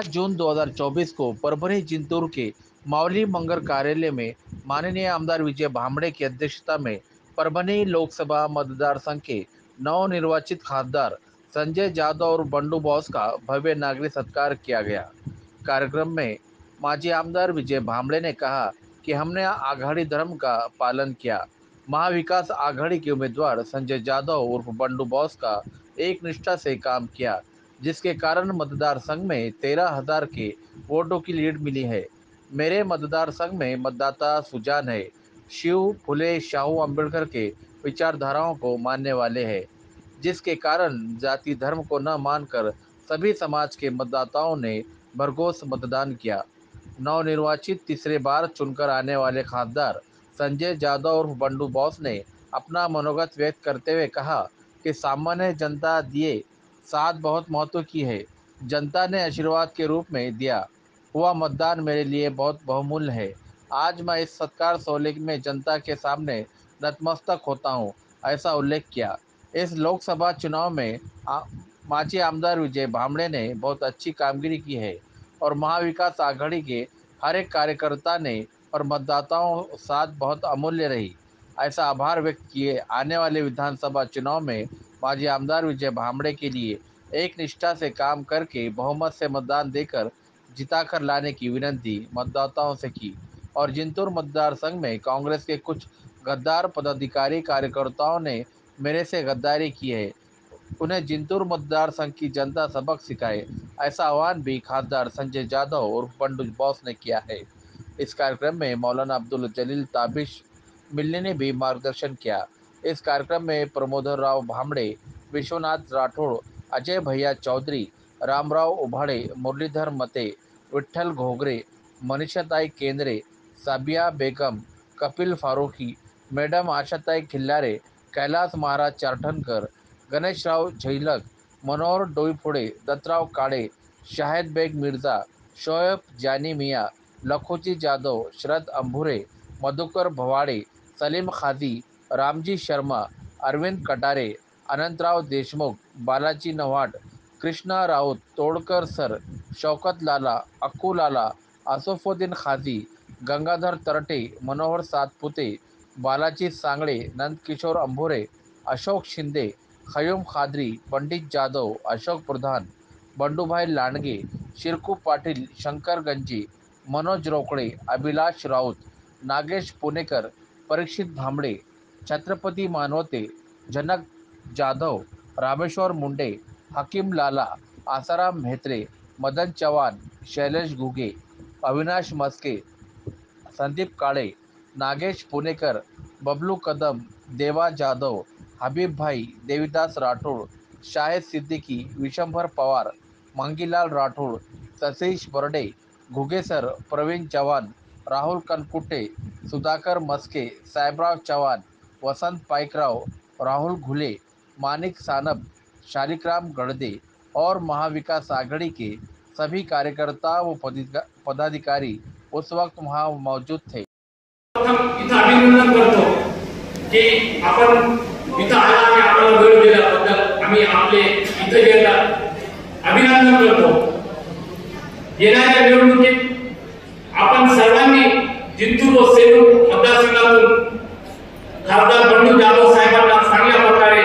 जून 2024 को परभणी जिंतूर के मावली मंगर कार्यालय में माननीय आमदार विजय भांबड़े की अध्यक्षता में परभणी लोकसभा मतदार संघ के नवनिर्वाचित खासदार संजय जादव और बंडू बॉस का भव्य नागरिक सत्कार किया गया। कार्यक्रम में माजी आमदार विजय भांबड़े ने कहा कि हमने आघाड़ी धर्म का पालन किया। महाविकास आघाड़ी के उम्मीदवार संजय जादव उर्फ बंडू बॉस का एक निष्ठा से काम किया, जिसके कारण मतदार संघ में 13,000 के वोटों की लीड मिली है। मेरे मतदार संघ में मतदाता सुजान है, शिव फुले शाहू अम्बेडकर के विचारधाराओं को मानने वाले हैं, जिसके कारण जाति धर्म को न मानकर सभी समाज के मतदाताओं ने भरघोस मतदान किया। नवनिर्वाचित तीसरे बार चुनकर आने वाले खासदार संजय जादव और बंडू बॉस ने अपना मनोगत व्यक्त करते हुए कहा कि सामान्य जनता दिए साथ बहुत महत्व की है। जनता ने आशीर्वाद के रूप में दिया हुआ मतदान मेरे लिए बहुत बहुमूल्य है। आज मैं इस सत्कार सोले में जनता के सामने नतमस्तक होता हूं, ऐसा उल्लेख किया। इस लोकसभा चुनाव में माजी आमदार विजय भांबड़े ने बहुत अच्छी कामगिरी की है और महाविकास आघाड़ी के हर एक कार्यकर्ता ने और मतदाताओं साथ बहुत अमूल्य रही, ऐसा आभार व्यक्त किए। आने वाले विधानसभा चुनाव में माजी आमदार विजय भांबड़े के लिए एक निष्ठा से काम करके बहुमत से मतदान देकर जिताकर लाने की विनती मतदाताओं से की और जिंतूर मतदार संघ में कांग्रेस के कुछ गद्दार पदाधिकारी कार्यकर्ताओं ने मेरे से गद्दारी की है, उन्हें जिंतूर मतदार संघ की जनता सबक सिखाए, ऐसा आह्वान भी खासदार संजय जादव और बंडू बॉस ने किया है। इस कार्यक्रम में मौलाना अब्दुल जलील ताबिश मिल्ली ने भी मार्गदर्शन किया। इस कार्यक्रम में प्रमोदर राव भांबड़े, विश्वनाथ राठौड़, अजय भैया चौधरी, रामराव उभाड़े, मुरलीधर मते, विठ्ठल घोगरे, मनीषाताई केंद्रे, साबिया बेगम, कपिल फारूकी, मैडम आशाताई खिल्लारे, कैलास महाराज चारठनकर, गणेशराव झैलक, मनोहर डोईफोड़े, दत्तराव काड़े, शाहिद बेग मिर्जा, शोएब जानी मियाँ, लखोजी जादव, शरद अंभुरे, मधुकर भवाड़े, सलीम खाजी, रामजी शर्मा, अरविंद कटारे, अनंतराव देशमुख, बालाजी नवाड, कृष्णा राउत, तोड़कर सर, शौकत लाला, अक्कू लाला, आसफुद्दीन खाजी, गंगाधर तरटे, मनोहर सातपुते, बालाजी सांगड़े, नंदकिशोर अंभुरे, अशोक शिंदे, खयूम खादरी, पंडित जाधव, अशोक प्रधान, बंडूभाई लांडगे, शिरकू पाटील, शंकर गंजी, मनोज रोकडे, अभिलाष राउत, नागेश पुणेकर, परीक्षित भांबड़े, छत्रपति मानवते, जनक जाधव, रामेश्वर मुंडे, हकीम लाला, आसाराम म्हेत्रे, मदन चव्हाण, शैलेश घुगे, अविनाश मस्के, संदीप काळे, नागेश पुणेकर, बबलू कदम, देवा जाधव, हबीब भाई, देवीदास राठौड़, शाहिद सिद्दीकी, विशंभर पवार, मंगीलाल राठौड़, सतीश बर्डे, घुगेसर, प्रवीण चव्हाण, राहुल कनकुटे, सुधाकर मस्के, साहेबराव चव्हाण, वसंत पाइकराव, राहुल घुले, मानिक सानप, शालिग्राम गड़दे और महाविकास आघाड़ी के सभी कार्यकर्ता व पदाधिकारी उस वक्त वहां मौजूद थे। इथं अभिनंदन करतो की आपण इथं आला आणि आपल्याला वेळ दिल्याबद्दल आम्ही आपले इथं गेला अभिनंदन करतो। येणाऱ्या निवडणुकीत आपण सर्वांनी जिंतूर व सेलू मतदारसंघातून खासदार बंडू जाधव साहेबांना चांगल्या प्रकारे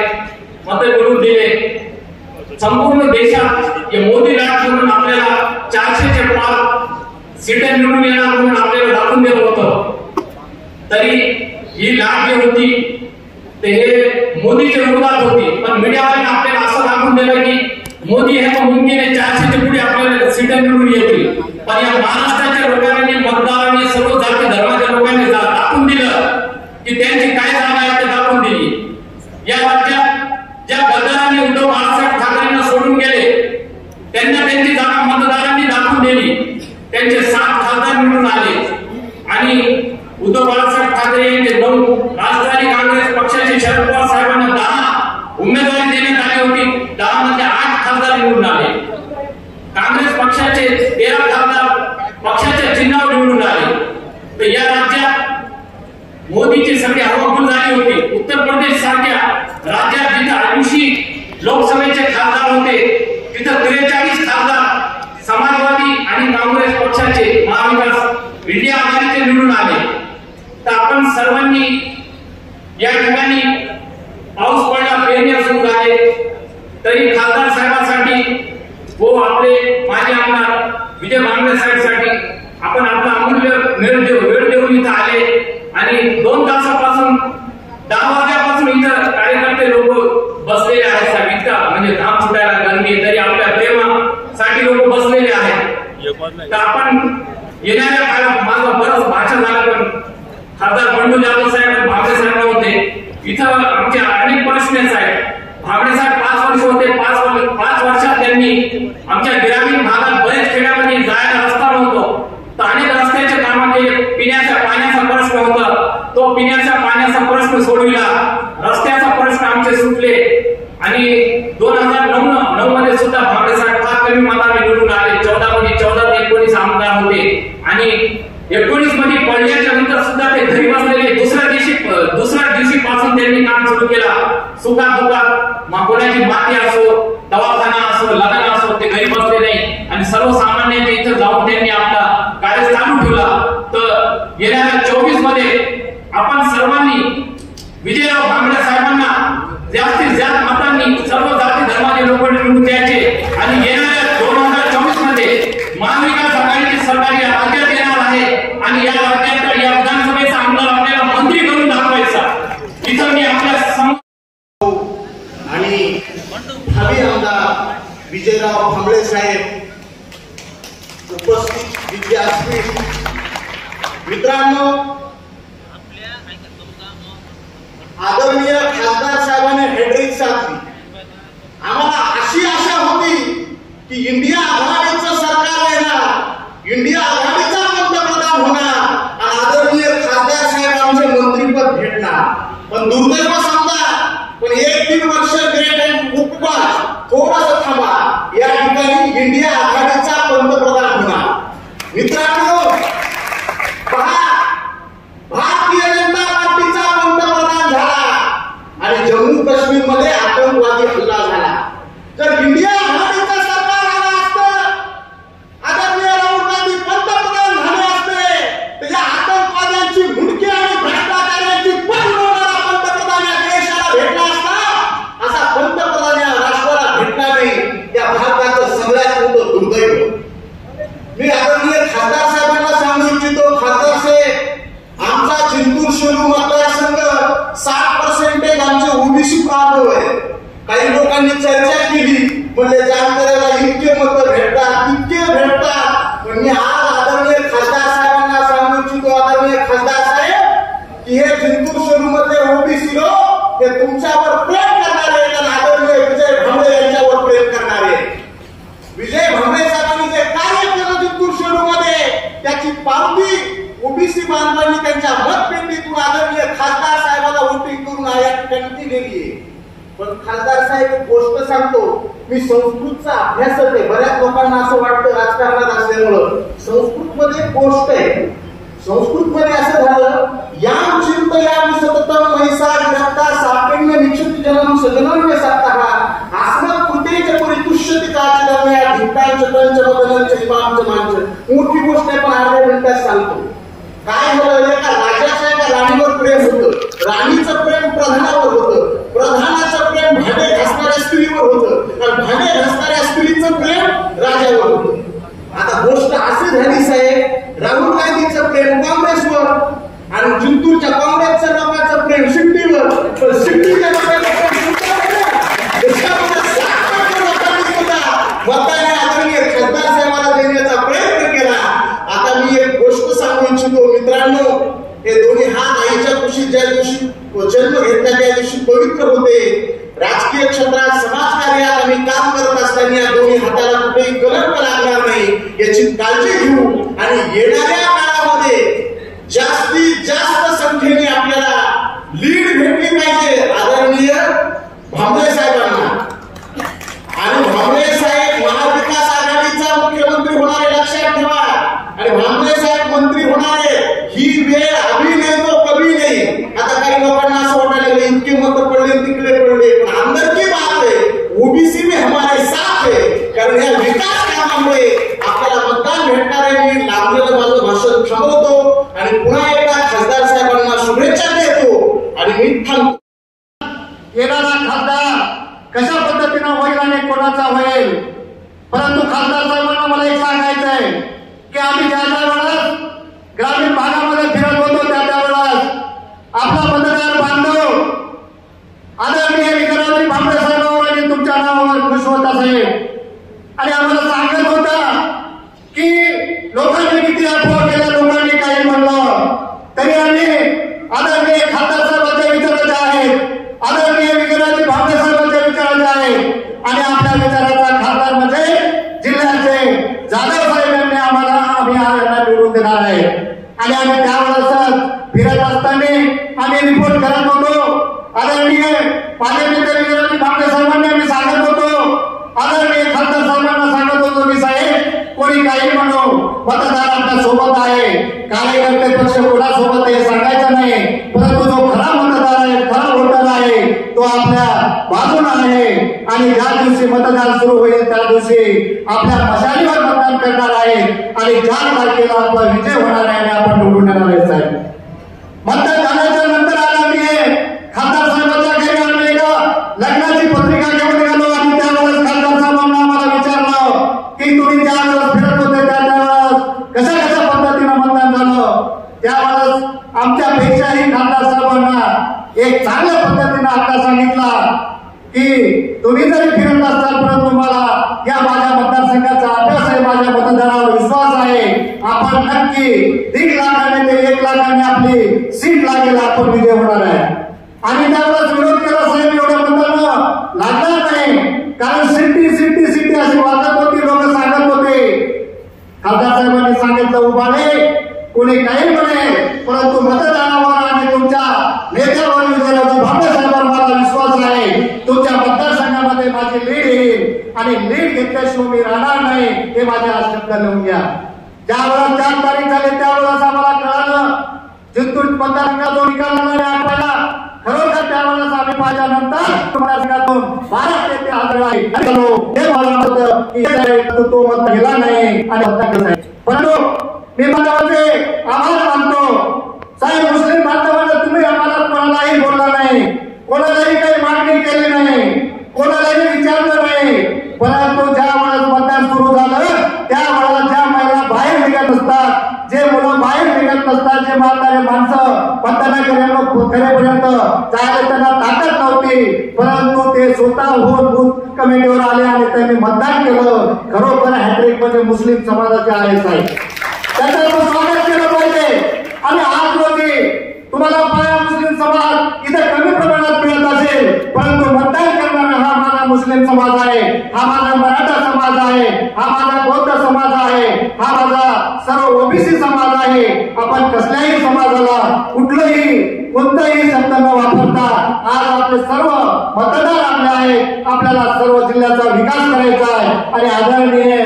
मत मिळवून दिले। संपूर्ण देशात मोदी लाट म्हणून आपल्याला 400च्या पार सीटा निवडून येणार म्हणून आपल्याला दाखवून दिलं होतं, तरी ही लाट जी होती ते हे मोदीच्या विरोधात होती, पण मीडियावाल्यांनी आपल्याला असं दाखवून दिलं की मोदी हे मुमकिन आहे 400च्या पुढे आपल्याला सीटा निवडून येतील। पण या महाराष्ट्राच्या लोकांनी, मतदारांनी, सर्व जाती धर्माच्या लोकांनी दाखवून दिलं की त्यांची काय जागा आहे ते दाखवून दिली। या राज्यात ज्या गद्दारांनी उद्धव बाळासाहेब ठाकरेंना सोडून गेले त्यांना त्यांची जागा मतदारांनी दाखवून दिली, त्यांचे 7 खासदार निवडून आले आणि उद्धव बाळासाहेब ठाकरे यांचे 9, राष्ट्रवादी काँग्रेस पक्षाचे शरद पवार साहेबांना 10 उमेदवारी देण्यात आली होती, 10 मध्ये 8 खासदार निवडून आले। काँग्रेस पक्षाचे 13 खासदार पक्षाच्या चिन्हावर निवडून आले। तर या राज्यात मोदीची सगळी हवाबूल झाली होती। उत्तर प्रदेश सारख्या 80 लोकसभेचे खासदार होते, तिथं 43 खासदार समाजवादी आणि काँग्रेस पक्षाचे महाविकास इंडिया आघाडीचे निवडून आले. तर आपण सर्वांनी या ठिकाणी पाऊस पडला, पेरण्या सुरू झाले, तरी खासदार साहेबांसाठी व आपले माजी आमदार विजय भांबळे साहेबांसाठी आपण आपला अमूल्य वेळ देऊन इथं आले. आणि 2 तासापासून 10 वाजल्यापासून इथं कार्यकर्ते लोक बसलेले आहेत. साहेब इतका म्हणजे धाम सुटायला गरमी, तरी आपल्या प्रेमासाठी लोक बसलेले आहेत. तर आपण येणाऱ्या काळात माझं बरंच भाषण झालं, पण खासदार बंडू जाधव साहेब भांबळे साहेब होते इथं. आमचे अनेक प्रश्न आहेत. भांबळे साहेब 5 वर्ष होते, 5 वर्षात त्यांनी आमच्या ग्रामीण भागात बरेच खेड्यामध्ये जायला रस्ता नव्हतो, तर अनेक रस्त्याचे काम केले. पिण्याच्या पाण्याचा प्रश्न होता, तो पिण्याच्या पाण्याचा प्रश्न सोडविला. रस्त्याचा प्रश्न आमचे सुटले. आणि 2009 मध्ये सुद्धा भांबळे साहेब फार कमी मताने निवडून आले. 14 मध्ये 14 ते 19 आमदार होते. आणि 19 मध्ये पडल्याच्या नंतर सुद्धा ते घरी बसलेले. दुसऱ्या दिवशी पासून त्यांनी काम सुरू केला. सुखात दुखात कोणाची माती असो, दवाखाना असो, लग्न असो, ते घरी बसले नाही. आणि सर्वसामान्यांच्या इथं जाऊन त्यांनी आपला कार्य चालू ठेवला. तर येणाऱ्या 24 मध्ये आपण सर्वांनी विजयराव भांबळे साहेबांना जास्तीत जास्त मतांनी सर्व जाती धर्माचे लोक निवडून द्यायचे. आणि येणाऱ्या 2024 मध्ये महाविकास आघाडीची सरकार या राज्यात येणार आहे. आणि या राज्यात या विधानसभेचा आमदार आपल्याला मंत्री करून दाखवायचा. इथं मी आपल्या आणि भावी आमदार विजयराव भांबळे साहेब, उपस्थित विद्यार्थी मित्रांनो, आदरणीय खासदार साहेबांनी हेड्रिक साधली. आम्हाला अशी आशा होती की इंडिया आघाडीचं सरकार येणार, इंडिया आघाडीचा पंतप्रधान होणार आणि आदरणीय खासदार साहेब आमचे मंत्रीपद भेटणार. पण दुर्दैव समजा, पण 1-3 वर्ष ग्रेट अँड उपवास थोडंसं थांबा, या ठिकाणी इंडिया आघाडीचा पंतप्रधान होणार. मित्रांनो पहा, भारतीय जनता पार्टीचा पंतप्रधान झाला आणि जम्मू काश्मीर मध्ये आतंकवादी हल्ला झाला. जर इंडिया आघाडीचं सरकार आलं असतं, आदरणीय राहुल गांधी पंतप्रधान झाले असते, तर या आतंकवाद्यांची मुंडकी आणि भ्रष्टाचाराची पण होणारा पंतप्रधान या देशाला भेटला असता. असा पंतप्रधान या राष्ट्राला भेटला नाही. या भारताचं सगळ्यात मोठं दुर्दैव. मी आदरणीय खासदार साहेबांना सांगू इच्छितो, खासदार साहेब, आमचा जिंतूर शेलू मतदारसंघ 60% आमचे ओबीसी प्रांत आहे. काही लोकांनी चर्चा केली, म्हणजे जानकराला इतके मत भेटतात, इतके भेटतात. पण मी आज आदरणीय खासदार साहेबांना सांगू इच्छितो, आदरणीय खासदार साहेब, की हे जिंतूर शेलू मध्ये ओबीसी लोक हे तुमच्यावर प्रेम करणारे आणि आदरणीय विजय भांबळे यांच्यावर प्रेम करणारे. विजय भांबळे साहेबांनी जे कार्य केलं जिंतूर शेलू मध्ये, त्याची पावती ओबीसी बांधवांनी त्यांच्या मतपेटीतून आदरणीय खासदार साहेबांना वोटिंग करून या ठिकाणी दिलेली आहे. पण खासदार साहेब एक गोष्ट सांगतो, मी संस्कृतचा अभ्यासक आहे. बऱ्याच लोकांना असं वाटतं राजकारणात असल्यामुळं संस्कृत मध्ये एक गोष्ट आहे. संस्कृत मध्ये असं झालं, याम चिंतयामि सततं महिषा विरक्ता सापेण्य निश्चित जनम सजनन्य सत्तः आसनं कृतेच परितुष्यति काचिदम्या भिक्तांच पंच मदनंच हिमांच मांच. मोठी गोष्ट आहे, पण अर्ध्या मिनिटात सांगतो. काय झालं, एका राजाचं एका राणीवर प्रेम होतं, राणीचं प्रेम प्रधानावर होतं, प्रधानाचं प्रेम भांडे घासणाऱ्या स्त्रीवर होतं, आणि भांडे घासणाऱ्या स्त्रीचं प्रेम राजावर होतं. आता गोष्ट अशी झाली साहेब, राहुल गांधीचं प्रेम काँग्रेसवर आणि जिंतूरच्या काँग्रेसच्या लोकांचं प्रेम शिट्टीवर. पण शिट्टीच्या मताने आदरणीय खासदार साहेबांना देण्याचा प्रयत्न केला. आता मी एक गोष्ट सांगू इच्छितो मित्रांनो, हे दोन्ही हात आईच्या कुशीत ज्या दिवशी जन्म घेतला त्या दिवशी पवित्र होते. राजकीय क्षेत्रात समाजकार्यात आम्ही काम करत असताना या दोन्ही हाताला कुठेही कलंक लागणार नाही याची काळजी घेऊ. आणि येणाऱ्या काळामध्ये जास्तीत जास्त संख्येने आपल्याला लीड भेटली पाहिजे आदरणीय भांबळे साहेबांना. आणि भांबळे साहेब महाविकास आघाडीचा मुख्यमंत्री होणारे लक्षात ठेवा. आणि भांबळे साहेब मंत्री होणारे, ही वेळ अभी नाही तो कभी नाही. आता काही लोकांना असं वाटायला इतके मत पडले तिकडे पडले, पण आमदारकी येणारा खासदार कशा पद्धतीनं होईल आणि कोणाचा होईल, परंतु खासदार साहेबांना मला एक सांगायचं आहे की आम्ही ज्या वेळेस ग्रामीण भागामध्ये फिरत होतो त्या वेळेस आपला मतदार बांधव आदरणीय विक्रांत भांबरे साहेबांवर तुमच्या नावावर खुश होता साहेब, आणि आम्हाला सांगत होता की लोकांनी किती अफवा केल्या, लोकांनी काही म्हणलं तरी आम्ही आदरणीय खासदार साहेबांच्या विचाराचे आहेत, आदरणीय विक्रांत भांबरे साहेबांच्या विचाराचे आहेत आणि आपल्या विचाराचा खासदार म्हणजे जिल्ह्याचे जाधव साहेब यांनी आम्ही निवडून देणार आहे. आणि आम्ही त्यावेळेस फिरत असताना आम्ही रिपोर्ट करत होतो, आदरणीय माझे नेते विक्रांत भांबरे साहेबांनी आम्ही सांगत होतो, आदरणीय खासदार साहेबांना सांगत होतो की साहेब कोणी काही म्हणो मतदार आपल्या सोबत आहे, कार्यकर्ते पक्ष कोणासोबत आहे सांगायचं नाही, परंतु जो खरा मतदार आहे, खरा वोटर आहे तो आपल्या बाजूला आहे आणि ज्या दिवशी मतदान सुरू होईल त्या दिवशी आपल्या मशालीवर मतदान करणार आहे आणि 4 तारखेला आपला विजय होणार आहे आणि आपण निवडून येणार आहे साहेब. मतदान झाल्याच्या नंतर आदरणीय खासदार साहेबांच्या घरी आम्ही एका लग्नाची पत्रिका घेऊन गेलो आणि त्यावेळेस खासदार साहेबांना आम्हाला विचारलं की तुम्ही ज्या वेळेस फिरत होते त्यावेळेस कशा कशा पद्धतीनं मतदान झालं. त्यावेळेस आमच्यापेक्षाही खासदार साहेबांना एक चांगल्या पद्धतीनं आता सांगितला की तुम्ही जरी फिरत असताल परंतु मला या माझ्या मतदारसंघाचा अभ्यास आहे, माझ्या मतदारावर विश्वास आहे, आपण नक्की 1.5 लाखाने ते 1 लाखाने आपली सीट लागेल, आपण विजय होणार आहे. आणि त्यावेळेस विरोध केला साहेब, एवढ्या मतदान लागणार नाही, कारण सिटी अशी वाटत होती, लोक सांगत होते. खासदार साहेबांनी सांगितलं उभारे कोणी काही म्हणे, परंतु मतदानावर आणि तुमच्या नेत्यावर विजयाची भांबरे साहेबांवर मला विश्वास आहे, तुमच्या मतदारसंघामध्ये माझी लीड येईल आणि लीड घेतल्याशिवाय मी राहणार नाही, हे माझे आज शब्द लिहून घ्या. ज्यावेळेस 4 तारीख झाली त्यावेळेस आम्हाला कळालं जिंतूर मतदारसंघात जो निकाल लागला आपल्याला खरोखर त्यावेळेस आम्ही माझ्यानंतर मतदारसंघातून 12 नेते हजर आहे, हे मला वाटतं की तो मत गेला नाही आणि मतदान केलं. परंतु मी माझ्यामध्ये आभार मानतो साहेब, मुस्लिम बांधवांना तुम्ही आम्हाला कोणालाही बोलला नाही, कोणालाही काही मागणी केली नाही, कोणालाही विचारलं नाही, परंतु ज्या वेळेस मतदान सुरू झालं त्यावेळेस ज्या महिला बाहेर निघत असतात, जे मुलं बाहेर निघत नसतात, जे म्हातारे माणसं मतदानापर्यंत जायला त्यांना ताकद नव्हती, परंतु ते स्वतःहून बूथ कमिटीवर आले आणि त्यांनी मतदान केलं. खरोखर हॅट्रिक मध्ये मुस्लिम समाजाचे आहे साहेब, त्याचं स्वागत केलं पाहिजे. आणि आज रोजी तुम्हाला पाया मुस्लिम समाज इथे कमी प्रमाणात मिळत असेल, परंतु मतदान करणारा हा माझा मुस्लिम समाज आहे, हा माझा मराठा समाज आहे, हा माझा बौद्ध समाज आहे, हा माझा सर्व ओबीसी समाज आहे. आपण कसल्याही समाजाला कोणताही शब्द न वापरता आज आपले सर्व मतदार आपले आहेत, आपल्याला सर्व जिल्ह्याचा विकास करायचा आहे. आणि आदरणीय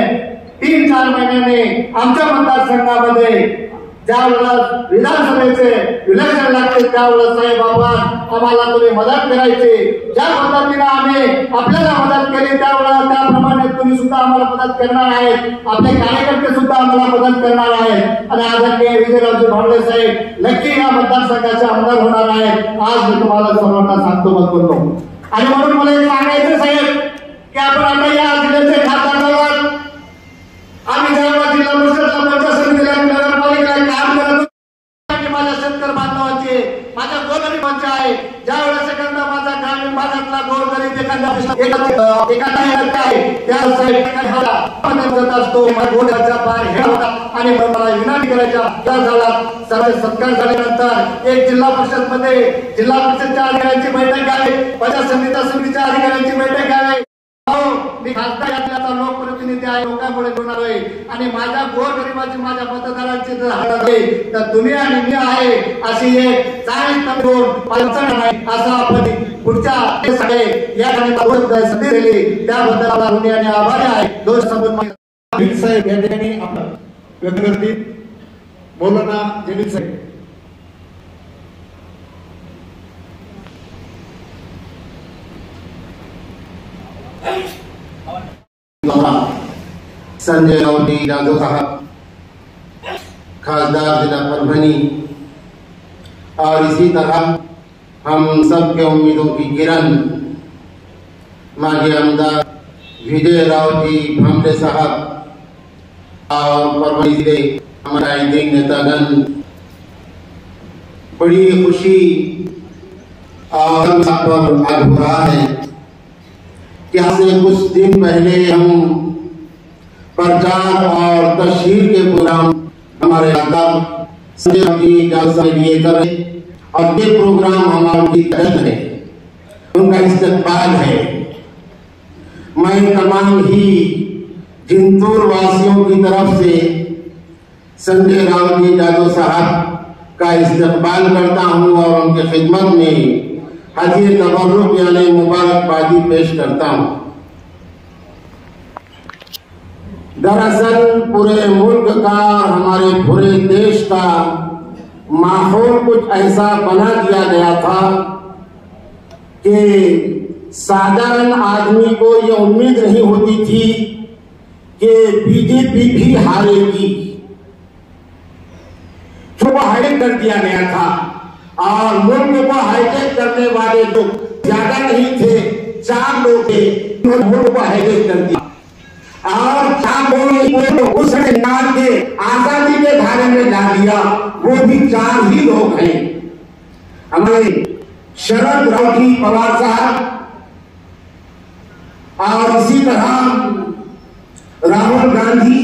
3-4 महिन्याने आमच्या मतदारसंघामध्ये ज्या वेळेस विधानसभेचे इलेक्शन लागते त्यावेळेस साहेब आपण आम्हाला तुम्ही मदत करायची, ज्या पद्धतीने आम्ही आपल्याला मदत केली त्यावेळेस त्याप्रमाणे तुम्ही सुद्धा आम्हाला मदत करणार आहेत, आपले कार्यकर्ते सुद्धा आम्हाला मदत करणार आहेत. आणि आदरणीय विजयरावजी भांबरे साहेब नक्की या मतदारसंघाचे आमदार होणार आहेत, आज मी तुम्हाला सर्वांना सांगतो मत करतो. आणि म्हणून मला एक सांगायचं साहेब की आपण आता या जिल्ह्याचे खासदार झालो, आम्ही जेव्हा जिल्हा परिषदला पंचायत समितीला नगरपालिकेला काम करत माझ्या शेतकरी बांधवांचे माझ्या गोरगरिबांचे आहे, ज्या वेळेस एखादा माझा ग्रामीण भागातला गोरगरीब एखादा असतो गोरगरीबाचा पार हे होता आणि मला विनंती करायच्या झाला. सर्व सत्कार झाल्यानंतर एक जिल्हा परिषद मध्ये जिल्हा परिषदच्या अधिकाऱ्यांची बैठक घ्यावी, पंचायत समितीच्या अधिकाऱ्यांची बैठक घ्यावी. मी खासदार यातला लोकप्रतिनिधी आहे, लोकांपुढे होणार आहे आणि माझ्या गोरगरिबाची माझ्या मतदारांची जर हालत आहे तर तुम्ही आणि मी आहे अशी एक चांगली तरुण नाही असं आपण पुढच्या या संधी दिली त्याबद्दल आणि आभारी आहे. दोन संबंध साहेब या ठिकाणी आपण व्यक्त करतील. मौलाना जमील साहेब. संजय राउती यादव साहब खासदार जिला परभनी और इसी तरह हम सबके उम्मीदों की किरण माजी आमदार विजय राव जी भामरे साहब और परभणी जिले हमारे दिन नेतागण, बड़ी खुशी और आज हो रहा है कि आज से कुछ दिन पहले हम प्रचार और तशहीर के प्रोग्राम हमारे संजय जी जालसा लिए कर रहे और ये प्रोग्राम हमारी तरफ है, उनका इस्तकबाल है। मैं तमाम ही जिंतूर वासियों की तरफ से संजय राव जी जादव साहब का इस्तकबाल करता हूं और उनके खिदमत में हदीये तबर्रुक यानी मुबारकबादी पेश करता हूं। दरअसल पूरे मुल्क का, हमारे पूरे देश का माहौल कुछ ऐसा बना दिया गया था कि साधारण आदमी को ये उम्मीद नहीं होती थी कि बीजेपी भी हारेगी। तो वो हाईटेक कर दिया गया था और मुल्क को हाईटेक करने वाले लोग ज्यादा नहीं थे, 4 लोग थे, मुल्क को हाईटेक कर दिया और 4 लोग उसने निकाल के आजादी के धारे में ला दिया। वो भी 4 ही लोग हैं, हमारे शरद राव जी पवार साहब और इसी तरह राहुल गांधी,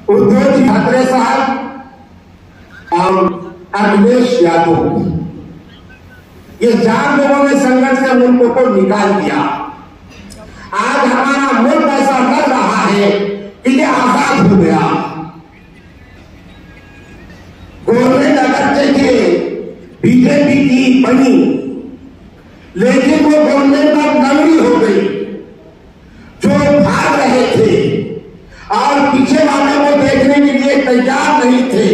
उद्धव जी ठाकरे साहब और अखिलेश यादव। ये 4 लोगों ने संघर्ष से मुल्क को निकाल दिया। आज हमारा मुल्क ऐसा लग रहा है कि ये आजाद हो गया। गवर्नमेंट अगर के बीजेपी की बनी, लेकिन वो गवर्नमेंट अब नगरी हो गई। जो भाग रहे थे और पीछे वाले को देखने के लिए तैयार नहीं थे,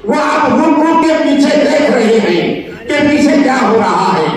वो आप मुल्कों के पीछे देख रहे हैं कि पीछे क्या हो रहा है।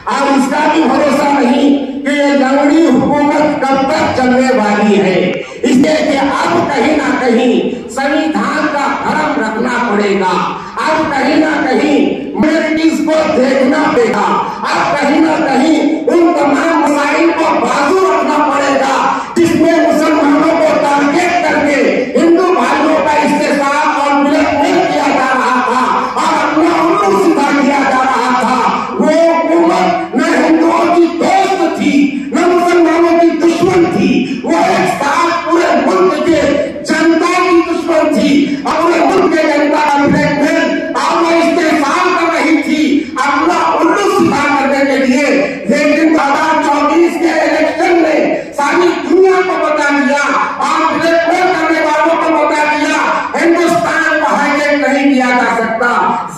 और इसका भी भरोसा नहीं कि ये लंगड़ी हुकूमत कब तक चलने वाली है। इसलिए कि अब कहीं ना कहीं संविधान का भरम रखना पड़ेगा, अब कहीं ना कहीं मेरिटिस को देखना पड़ेगा, अब कहीं ना कहीं उन तमाम मसाइल को बाजू रखना पड़ेगा जिसमें मुसलमानों को टारगेट करके हिंदू भाइयों का इस्तेसाल और ब्लैकमेल किया जा रहा था और अपना उल्लू सीधा किया जा रहा था। वो हुकूमत न हिंदुओं की दोस्त थी न मुसलमानों की दुश्मन थी, वो एक साथ पूरे मुल्क के जनता की दुश्मन थी और पूरे मुल्क के जनता का ब्लैकमेल और वो इस्तेसाल कर रही थी अपना उल्लू सीधा करने के लिए। लेकिन 2024 के इलेक्शन में सारी दुनिया को बता दिया और ब्लैकमेल करने वालों को बता दिया हिंदुस्तान को हाईटेक नहीं किया जा सकता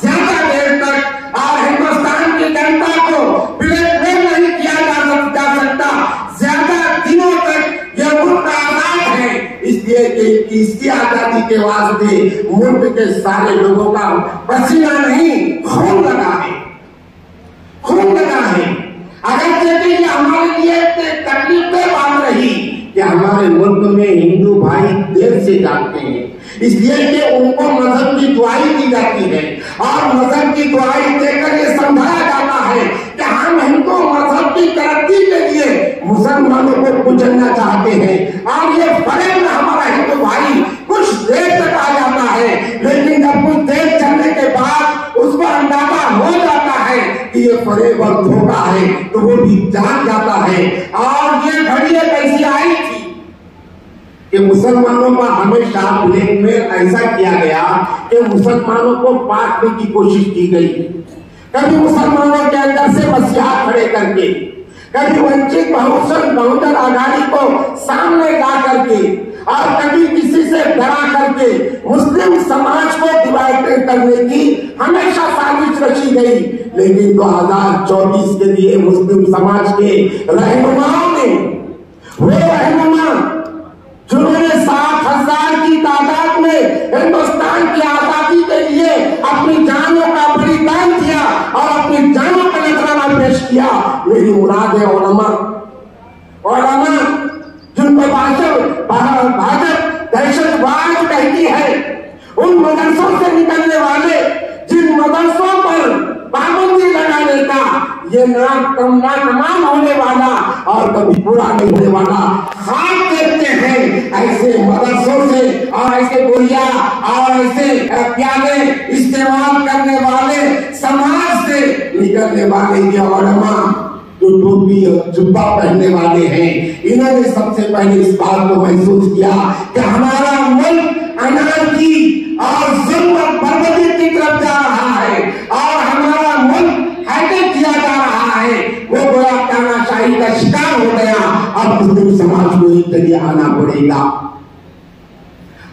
ज्यादा देर तक, और हिंदुस्तान की जनता को ब्लैकमेल नहीं किया जा सकता ज्यादा दिनों तक। यह मुल्क आजाद है इसलिए कि इसकी आजादी के वास्ते मुल्क के सारे लोगों का पसीना नहीं खून लगा है, खून लगा है। अगर कहते हैं हमारे लिए तकलीफ बात रही कि हमारे मुल्क में हिंदू भाई देर से जाते हैं, इसलिए कि उनको मजहब की दुआई दी जाती है और मजहब की दुआई देकर ये समझाया जाता है कि हम हिंदू मजहब की तरक्की के लिए मुसलमानों को कुचलना चाहते हैं। और ये फरेब में हमारा हिंदू भाई कुछ देर तक आ जाता है, लेकिन जब कुछ देर चलने के बाद उसको अंदाजा हो जाता है कि ये फरेब और धोखा है तो वो भी जान जाता है। और ये घड़ी कैसी आई थी कि मुसलमानों का हमेशा ब्लैकमेल ऐसा किया गया कि मुसलमानों को बांटने की कोशिश की गई। कभी मुसलमानों के अंदर से मसीहा खड़े करके, कभी वंचित बहुजन आघाड़ी को सामने ला करके और कभी किसी से डरा करके मुस्लिम समाज को डिवाइड करने की हमेशा साजिश रची गई। लेकिन 2024 के लिए मुस्लिम समाज के रहनुमाओं ने, वो रहनुमा जिन्होंने 7,000 की तादाद में हिंदुस्तान की आजादी के लिए अपनी जानों का बलिदान दिया और अपनी जानों का नजराना पेश किया, मेरी मुराद है उलमा जिनको भाजपा दहशतवाद कहती है, उन मदरसों से निकलने वाले, जिन मदरसों पर पाबंदी लगाने का ये ना तमाम होने वाला और कभी पूरा नहीं होने वाला। खास देखते हैं ऐसे मदरसों से और ऐसे गोलियां और ऐसे प्याले इस्तेमाल करने वाले समाज से निकलने वाले ये उलमा जो टोपी और जुब्बा पहनने वाले हैं, इन्होंने सबसे पहले इस बात को महसूस किया कि हमारा मुल्क अनारकी और जुल्म और बर्बरी की तरफ जा रहा है और हमारा मुल्क हाईटेक किया जा रहा है। वो बड़ा तानाशाही का शिकार हो गया। अब मुस्लिम समाज को एक जरिए आना पड़ेगा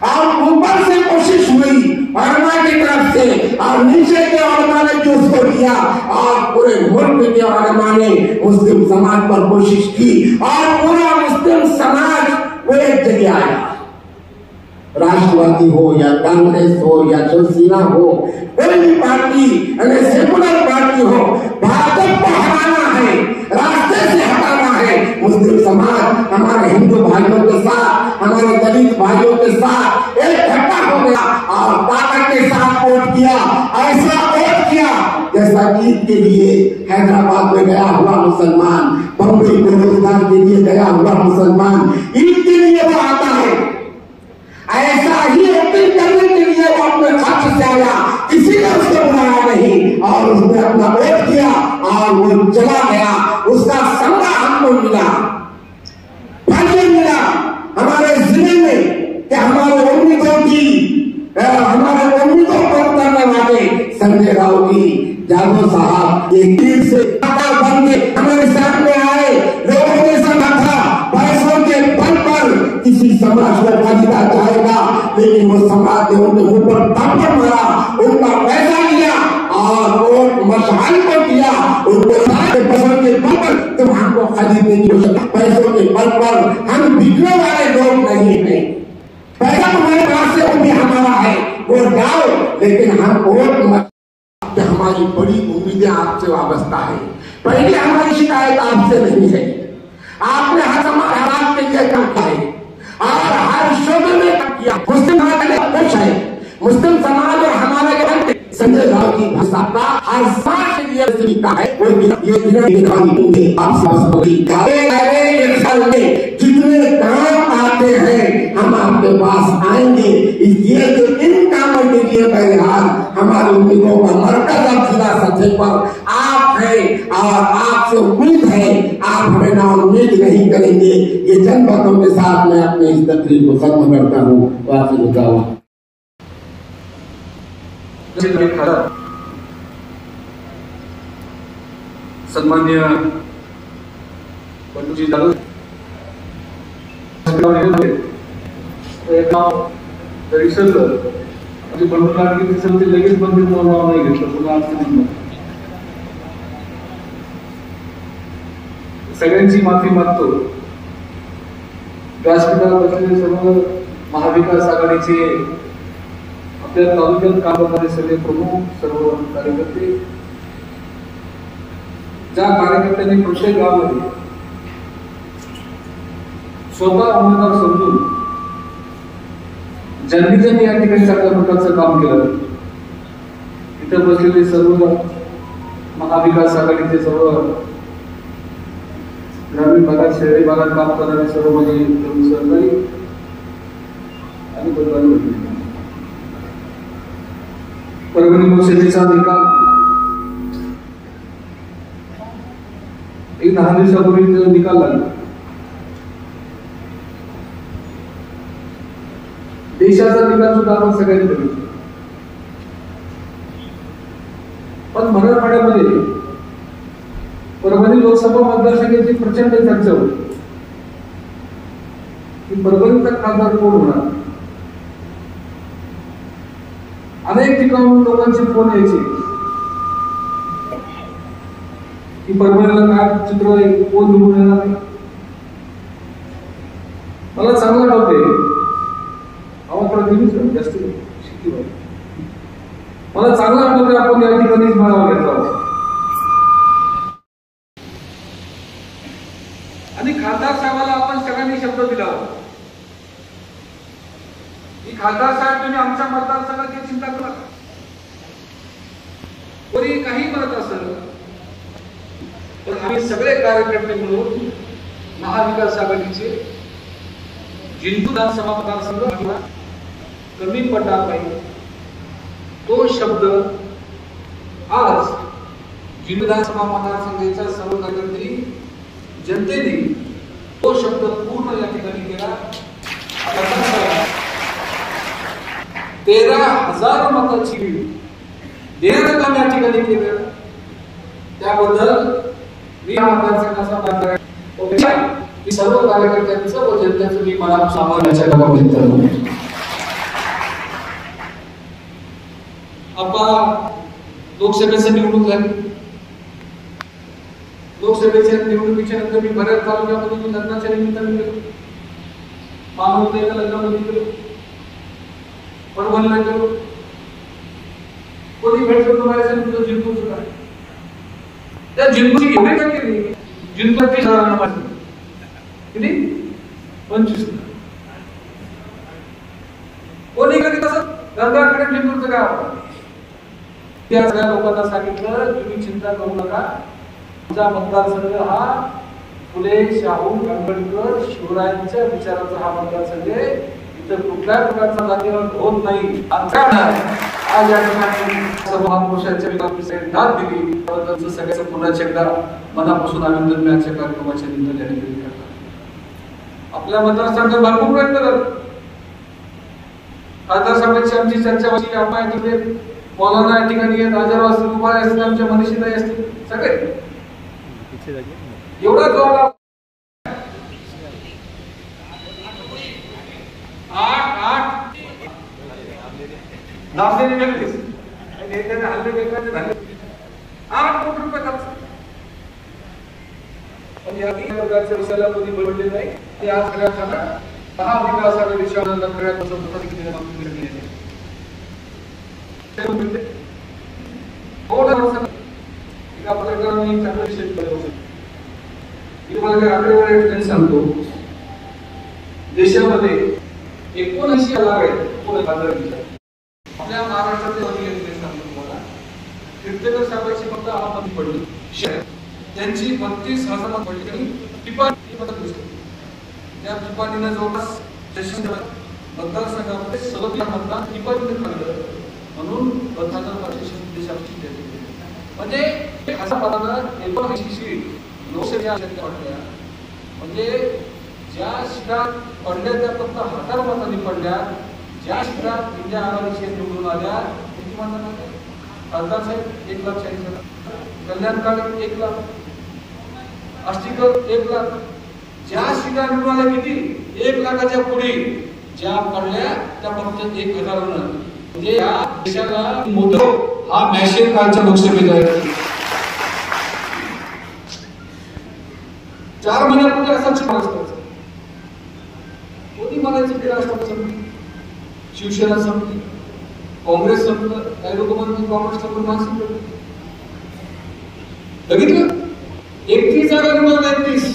और ऊपर से कोशिश हुई उलमा की तरफ से और नीचे के उलमा ने भी उसको किया और पूरे मुल्क के उलमा ने मुस्लिम समाज पर कोशिश की और पूरा मुस्लिम समाज वो एक जगह आया। राष्ट्रवादी हो या कांग्रेस हो या शिवसेना हो, कोई भी पार्टी सेकुलर पार्टी हो, भाजपा को हटाना है, रास्ते से हटाना है। मुस्लिम समाज हमारे हिंदू भाइयों के साथ, हमारे दलित भाइयों के साथ एक इकट्ठा हो गया और ताकत के साथ वोट किया। ऐसा वोट किया जैसा ईद के लिए हैदराबाद में गया हुआ मुसलमान, बम्बई में रोजगार के लिए गया हुआ मुसलमान ईद के लिए वो आता है, ऐसा ही अपील करने के लिए वो अपने खर्च से आया। किसी ने उसको बुलाया नहीं और उसने अपना वोट किया और वो चला गया। उसका संगा हमको मिला, फल मिला हमारे जिले में कि हमारे उम्मीदों को करने वाले संजय राव जी जादव साहब एक तीर से बन के हमारे सामने आए। लोगों ने समझा था पैसों के बल पर किसी समाज को खरीदा जाएगा, लेकिन वो समाज ने उनके ऊपर थप्पड़ मारा, उनका पैसा लिया और वोट मशाल को दिया। उनको पैसों के बल पर तुम हमको खरीदने की कोशिश, पैसों के बल पर हम बिकने वाले लोग नहीं हैं। पैसा तुम्हारे पास से वो भी हमारा है, वो जाओ, लेकिन हम वोट हमारी बड़ी उम्मीदें आपसे वाबस्ता है। पहले हमारी शिकायत आपसे नहीं है, आपने हर समाज के लिए काम किया है और हर शोबे में काम किया। मुस्लिम समाज खुश है, मुस्लिम समाज और हमारे संजय राव की भाषा का हर समाज के लिए तरीका है। वो ये जितने काम आते हैं हम आपके पास आएंगे, इसलिए तो इन कामों के लिए बहरहाल हमारी उम्मीदों का मरकज और जिला सतह पर आप हैं और आपसे उम्मीद है आप हमें ना उम्मीद नहीं करेंगे। ये चंद बातों के साथ मैं अपने इस तकरीर को खत्म करता हूँ। वाक़ई बताओ सन्मान्य बंधूजी जाधव विसरलं म्हणजे बंधू लागली दिसेल ते लगेच बंधू नाव नाही घेतलं, पुन्हा अडचण सगळ्यांची माफी मागतो। व्यासपीठावर बसलेले सर्व महाविकास आघाडीचे आपल्या तालुक्यात काम करणारे सगळे प्रमुख, सर्व कार्यकर्ते, ज्या कार्यकर्त्यांनी प्रत्येक गावामध्ये स्वतः उमेदवार समजून ज्यांनी या ठिकाणी चांगल्या प्रकारचं काम केलं, इथे बसलेले सर्व महाविकास आघाडीचे सर्व ग्रामीण भागात, शहरी भागात काम करणारे सर्व माझे सहकारी आणि बंधू, परभणी लोकसभेचा निकाल एक 10 दिवसापूर्वी निकाल लागला। देशाचा निकाल सुद्धा आपण सगळ्यांनी बघितला, पण मराठवाड्यामध्ये परभणी लोकसभा मतदारसंघाची प्रचंड चर्चा होती की परभणीचा खासदार कोण होणार। अनेक ठिकाणून लोकांचे फोन यायचे की परभणीला काय चित्र आहे, कोण निवडून येणार। मला चांगलं आठवते, जास्त मला चांगलं आठवते आपण या ठिकाणी मेळावा घेतला होता आणि खासदार साहेबाला आपण सगळ्यांनी शब्द दिला होता की खासदार साहेब तुम्ही आमच्या मतदारसंघाची चिंता करा, कोणी काही म्हणत असेल पण आम्ही सगळे कार्यकर्ते मिळून महाविकास आघाडीचे जिंतूर विधानसभा मतदारसंघ कमी पडला पाहिजे तो शब्द आज जिंतूर विधानसभा मतदारसंघाच्या सर्व कार्यकर्ते जनतेने तो शब्द पूर्ण या ठिकाणी केला. 13,000 मताची देण्याचं काम या ठिकाणी केलं. त्याबद्दल मी मतदारसंघाचा बांधकाम सर्व कार्यकर्त्यांचं व जनतेचं मी मनापासून आभार व्यक्त करतो. आता लोकसभेची निवडणूक झाली. लोकसभेच्या निवडणुकीच्या नंतर मी बऱ्याच तालुक्यामध्ये मी लग्नाच्या निमित्ताने गेलो. मानवतेच्या लग्नामध्ये गेलो, परभणीला गेलो. कोणी भेट करून माझ्या जिंतूर सुद्धा त्या जिंतूरची एवढी काय केली जिंतूर 30,000 मारली किती 25. कोणी कधी कसं गंगाकडे जिंतूरचं गाव त्या सगळ्या लोकांना सांगितलं तुम्ही चिंता करू नका. आमचा मतदारसंघ हा फुले शाहू आंबेडकर शिवरायांच्या विचाराचा हा मतदारसंघ आहे. इथं कुठल्याही प्रकारचा जातीवाद होत नाही. आज या ठिकाणी सर्व महापुरुषांच्या विकासासाठी दाद दिली त्याबद्दल सगळ्यांचं पुन्हा एकदा मनापासून अभिनंदन मी आजच्या कार्यक्रमाच्या निमित्ताने करतो. आपल्या मतदारसंघात भरपूर प्रयत्न करतो. खासदार साहेबांची आमची चर्चा होती. आपण तिकडे मौलाना या ठिकाणी राजाराव असतील, उभा असतील, आमच्या मनीषीताई असतील, सगळे एवढा जोर 8 कोटी रुपये खर्च. पण या तीन प्रकारच्या विषयाला कोणी बोलले नाही. ते आज सगळ्यांना महाविकास आघाडीच्या सांगतो. देशामध्ये 79 लाख आहेत. आपल्या महाराष्ट्रातील कीर्तकर साहेबांची फक्त आवाज पडली. त्यांची 32,000 मत पडली आणि त्या टिपाणीनं जवळपास मतदारसंघामध्ये 37 मतदान टिपाणीने खाल्लं म्हणून 12,500 देशाची म्हणजे अशा पदानं 79 लोकसभा पडल्या. म्हणजे ज्या सीटा पडल्या त्या फक्त 1000 मतांनी पडल्या. ज्या सीटा इंडिया आघाडीच्या निवडून आल्या किती मतांना खासदार साहेब 1,40,000, कल्याण कार्ड 1 लाख, आष्टीकर 1 लाख. ज्या सीटा निवडून आल्या किती 1 लाखाच्या पुढे ज्या पडल्या त्या फक्त 1,000. म्हणजे या देशाला मोठं हा मॅशेल कालच्या लोकसभेत आहे. 4 महिन्यापूर्वी असाच महाराष्ट्राचा कोणी म्हणायचं की राष्ट्रपती समिती, शिवसेना समिती, काँग्रेस समिती, काही लोक म्हणतात काँग्रेस समिती मानसिक बघितलं 31 जागा निवडून 31.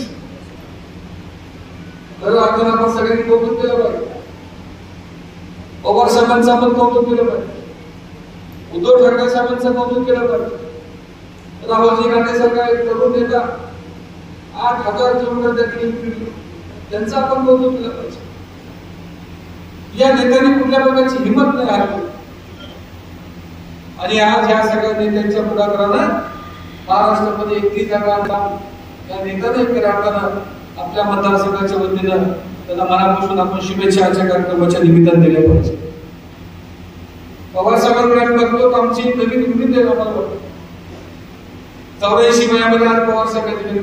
तर आपण सगळ्यांनी कौतुक केलं पाहिजे. पवार साहेबांचं आपण कौतुक केलं पाहिजे. उद्धव ठाकरे साहेबांचं कौतुक केलं पाहिजे. राहुलजी गांधीसारखा एक तरुण नेता 8,000 किलोमीटर त्यांचं आपण कौतुक केलं पाहिजे. या नेत्यांनी कुठल्या प्रकारची हिंमत नाही हरवली आणि आज या सगळ्या नेत्यांच्या पुढाकारानं महाराष्ट्रामध्ये 31 जागा या नेत्याने करताना आपल्या मतदारसंघाच्या वतीनं त्यांना मनापासून आपण शुभेच्छा आजच्या कार्यक्रमाच्या निमित्ताने दिल्या पाहिजे. पवार साहेबांकडे बघतो आमची नवीन उमेद आहे. आम्हाला 84 वयामध्ये आज पवार साहेबांनी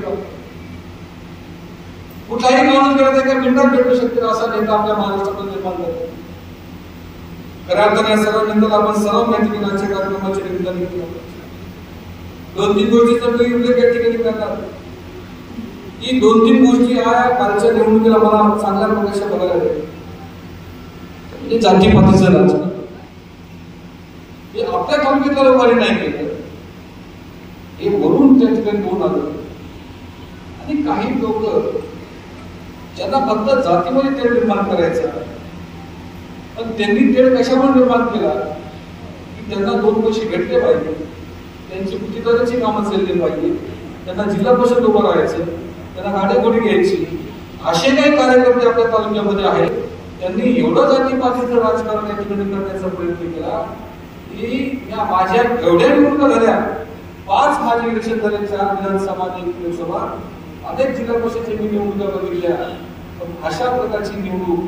कुठलाही माणूस करत एका मिनिटात भेटू शकतो असा नेता आपल्या महाराष्ट्रामध्ये निर्माण करतो. खऱ्या अर्थाने या सर्व नेत्याला आपण सर्व माहिती आजच्या कार्यक्रमाच्या निमित्ताने 2-3 गोष्टीचा मी उल्लेख या ठिकाणी करणार. ही 2-3 गोष्टी या कालच्या निवडणुकीला मला चांगल्या प्रकारे बघायला मिळाल्या. म्हणजे जातीपातीचं राजकारण हे आपल्या तालुक्यातल्या लोकांनी नाही केलं. हे वरून त्या ठिकाणी होऊन आलं आणि काही लोक ज्यांना फक्त जातीमध्ये तेढ निर्माण करायचा पण त्यांनी तेढ कशामुळे निर्माण केला की त्यांना 2 पैसे भेटले पाहिजे, त्यांची गुत्तेदारीची कामं चालली पाहिजे, त्यांना जिल्हा परिषद उभं राहायचं, त्यांना गाडीगोडी घ्यायची, असे काही कार्यकर्ते आपल्या तालुक्यामध्ये आहेत. त्यांनी एवढं जातीपातीचं राजकारण या ठिकाणी करण्याचा प्रयत्न केला की माझ्या एवढ्या निवडणुका झाल्या, 5 माझे इलेक्शन झाले, 4 विधानसभा, 1 लोकसभा, अनेक जिल्हा परिषदेच्या मी निवडणुका बघितल्या, पण अशा प्रकारची निवडणूक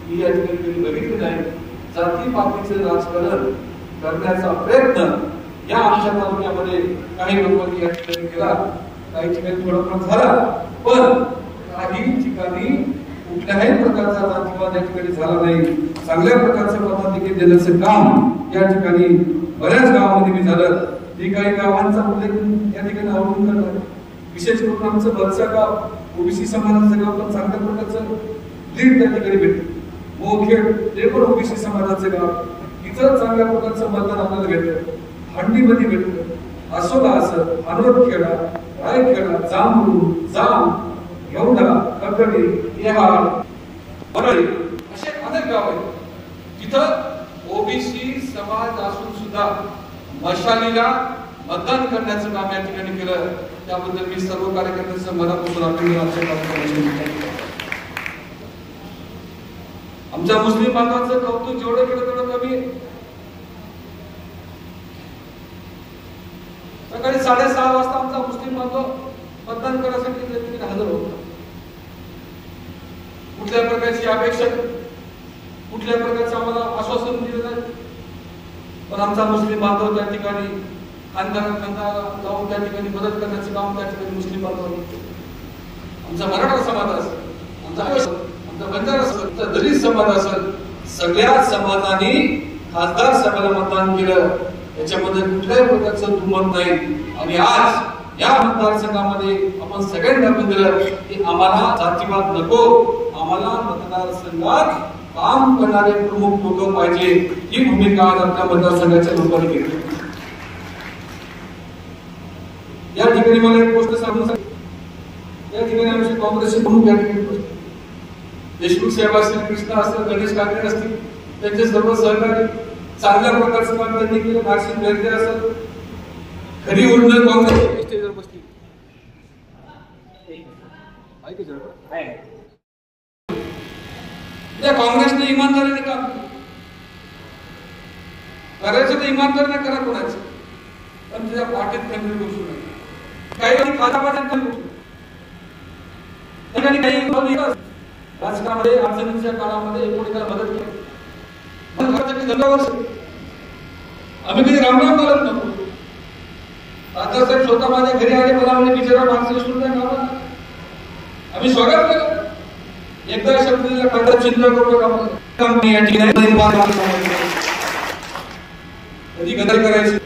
मी या ठिकाणी कधी बघितली नाही. जातीपातीचे राजकारण करण्याचा प्रयत्न या आमच्या तालुक्यामध्ये काही लोकांनी या ठिकाणी केला, काही ठिकाणी थोडाफार झाला, पण काही ठिकाणी कुठल्याही प्रकारचा जातीवाद या ठिकाणी झाला नाही. चांगल्या प्रकारचं मताधिकार देण्याचं काम या ठिकाणी बऱ्याच गावांमध्ये मी झालं. मी काही गावांचा उल्लेख या ठिकाणी आवडून करणार, विशेष करून आमचं बरचं गाव ओबीसी समाजाचं गाव, पण चांगल्या प्रकारचं लीड त्या ठिकाणी भेटलं. मोखेड ते पण ओबीसी समाजाचं गाव, इथं चांगल्या प्रकारचं मतदान आपल्याला भेटलं. हंडीमध्ये भेटलं, असोला असं अनोदखेडा, रायखेडा, जांभरू, जाम, येवढा, ककडे, येहाळ, परळी असे अनेक गाव आहेत जिथं ओबीसी समाज असून सुद्धा मशालीला मतदान करण्याचं काम या ठिकाणी केलं. त्याबद्दल मी सर्व कार्यकर्त्यांचं मनापासून अभिनंदन. आमच्या मुस्लिम बांधवांचं कौतुक जेवढं केलं तेवढं कमी आहे. सकाळी 6:30 वाजता आमचा मुस्लिम बांधव मतदान करण्यासाठी हजर होता. कुठल्या प्रकारची अपेक्षा, कुठल्या प्रकारचं आम्हाला आश्वासन दिलं नाही, पण आमचा मुस्लिम बांधव त्या ठिकाणी खानदाना जाऊन त्या ठिकाणी मदत करण्याचं काम त्या ठिकाणी मुस्लिम बांधवांनी केलं. आमचा मराठा समाज असेल, आमचा बंजारा असेल, आमचा दलित समाज असेल, सगळ्या समाजाने खासदार साहेबांना मतदान केलं. याच्यामध्ये कुठल्याही प्रकारचं दुमत नाही. आणि आज या मतदारसंघामध्ये आपण सगळ्यांना दिलं की आम्हाला जातीवाद नको, आम्हाला मतदारसंघात काम करणारे प्रमुख लोक पाहिजे. ही भूमिका आज आपल्या मतदारसंघाच्या लोकांनी घेतली. या ठिकाणी मला एक गोष्ट सांगून या ठिकाणी आमचे काँग्रेसचे प्रमुख या ठिकाणी देशमुख साहेब असतील, कृष्णा असतील, गणेश काकडे असतील, त्यांचे सर्व सहकारी चांगल्या प्रकारचं काम त्यांनी केलं. नागसिंग बेर्डे असेल, खरी ओरिजिनल काँग्रेस स्टेजवर बसली त्या काँग्रेसने इमानदारीने काम करायचं, तर इमानदारीने करा कोणाचं, पण त्याच्या पाठीत केंद्र बसू नये. काही राजकारणामध्ये अडचणीच्या काळामध्ये एकोणीला मदत केली. आम्ही कधी रामराम करत नको. आता साहेब स्वतः माझ्या घरी आले, मला म्हणजे बिचारा माणसं सोडून द्या गावाला, आम्ही स्वागत केलं. एकदा शब्द दिला, खंडात चिंता करू नका. कधी गदारी करायची,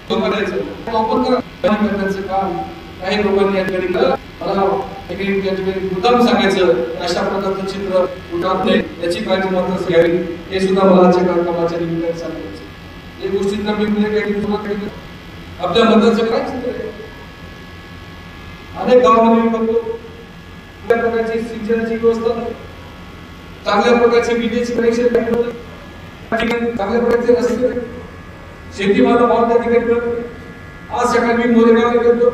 करण्याचं काम काही लोकांनी या ठिकाणी केलं. मला मुद्दाम सांगायचं, अशा प्रकारचं चित्र उठावणे याची काळजी मात्र घ्यावी, हे सुद्धा मला कामाच्या निमित्ताने सांगायचं. या गोष्टींना मी आपल्या मतदारचं काय चित्र आहे. अनेक गावांमध्ये मी बघतो कुठल्या प्रकारची सिंचनाची व्यवस्था नाही, चांगल्या प्रकारचे विजेची कनेक्शन, चांगल्या प्रकारचे रस्ते, शेतीमाला भाव त्या ठिकाणी मिळतो. आज सकाळी मी मोरेगावला गेलो,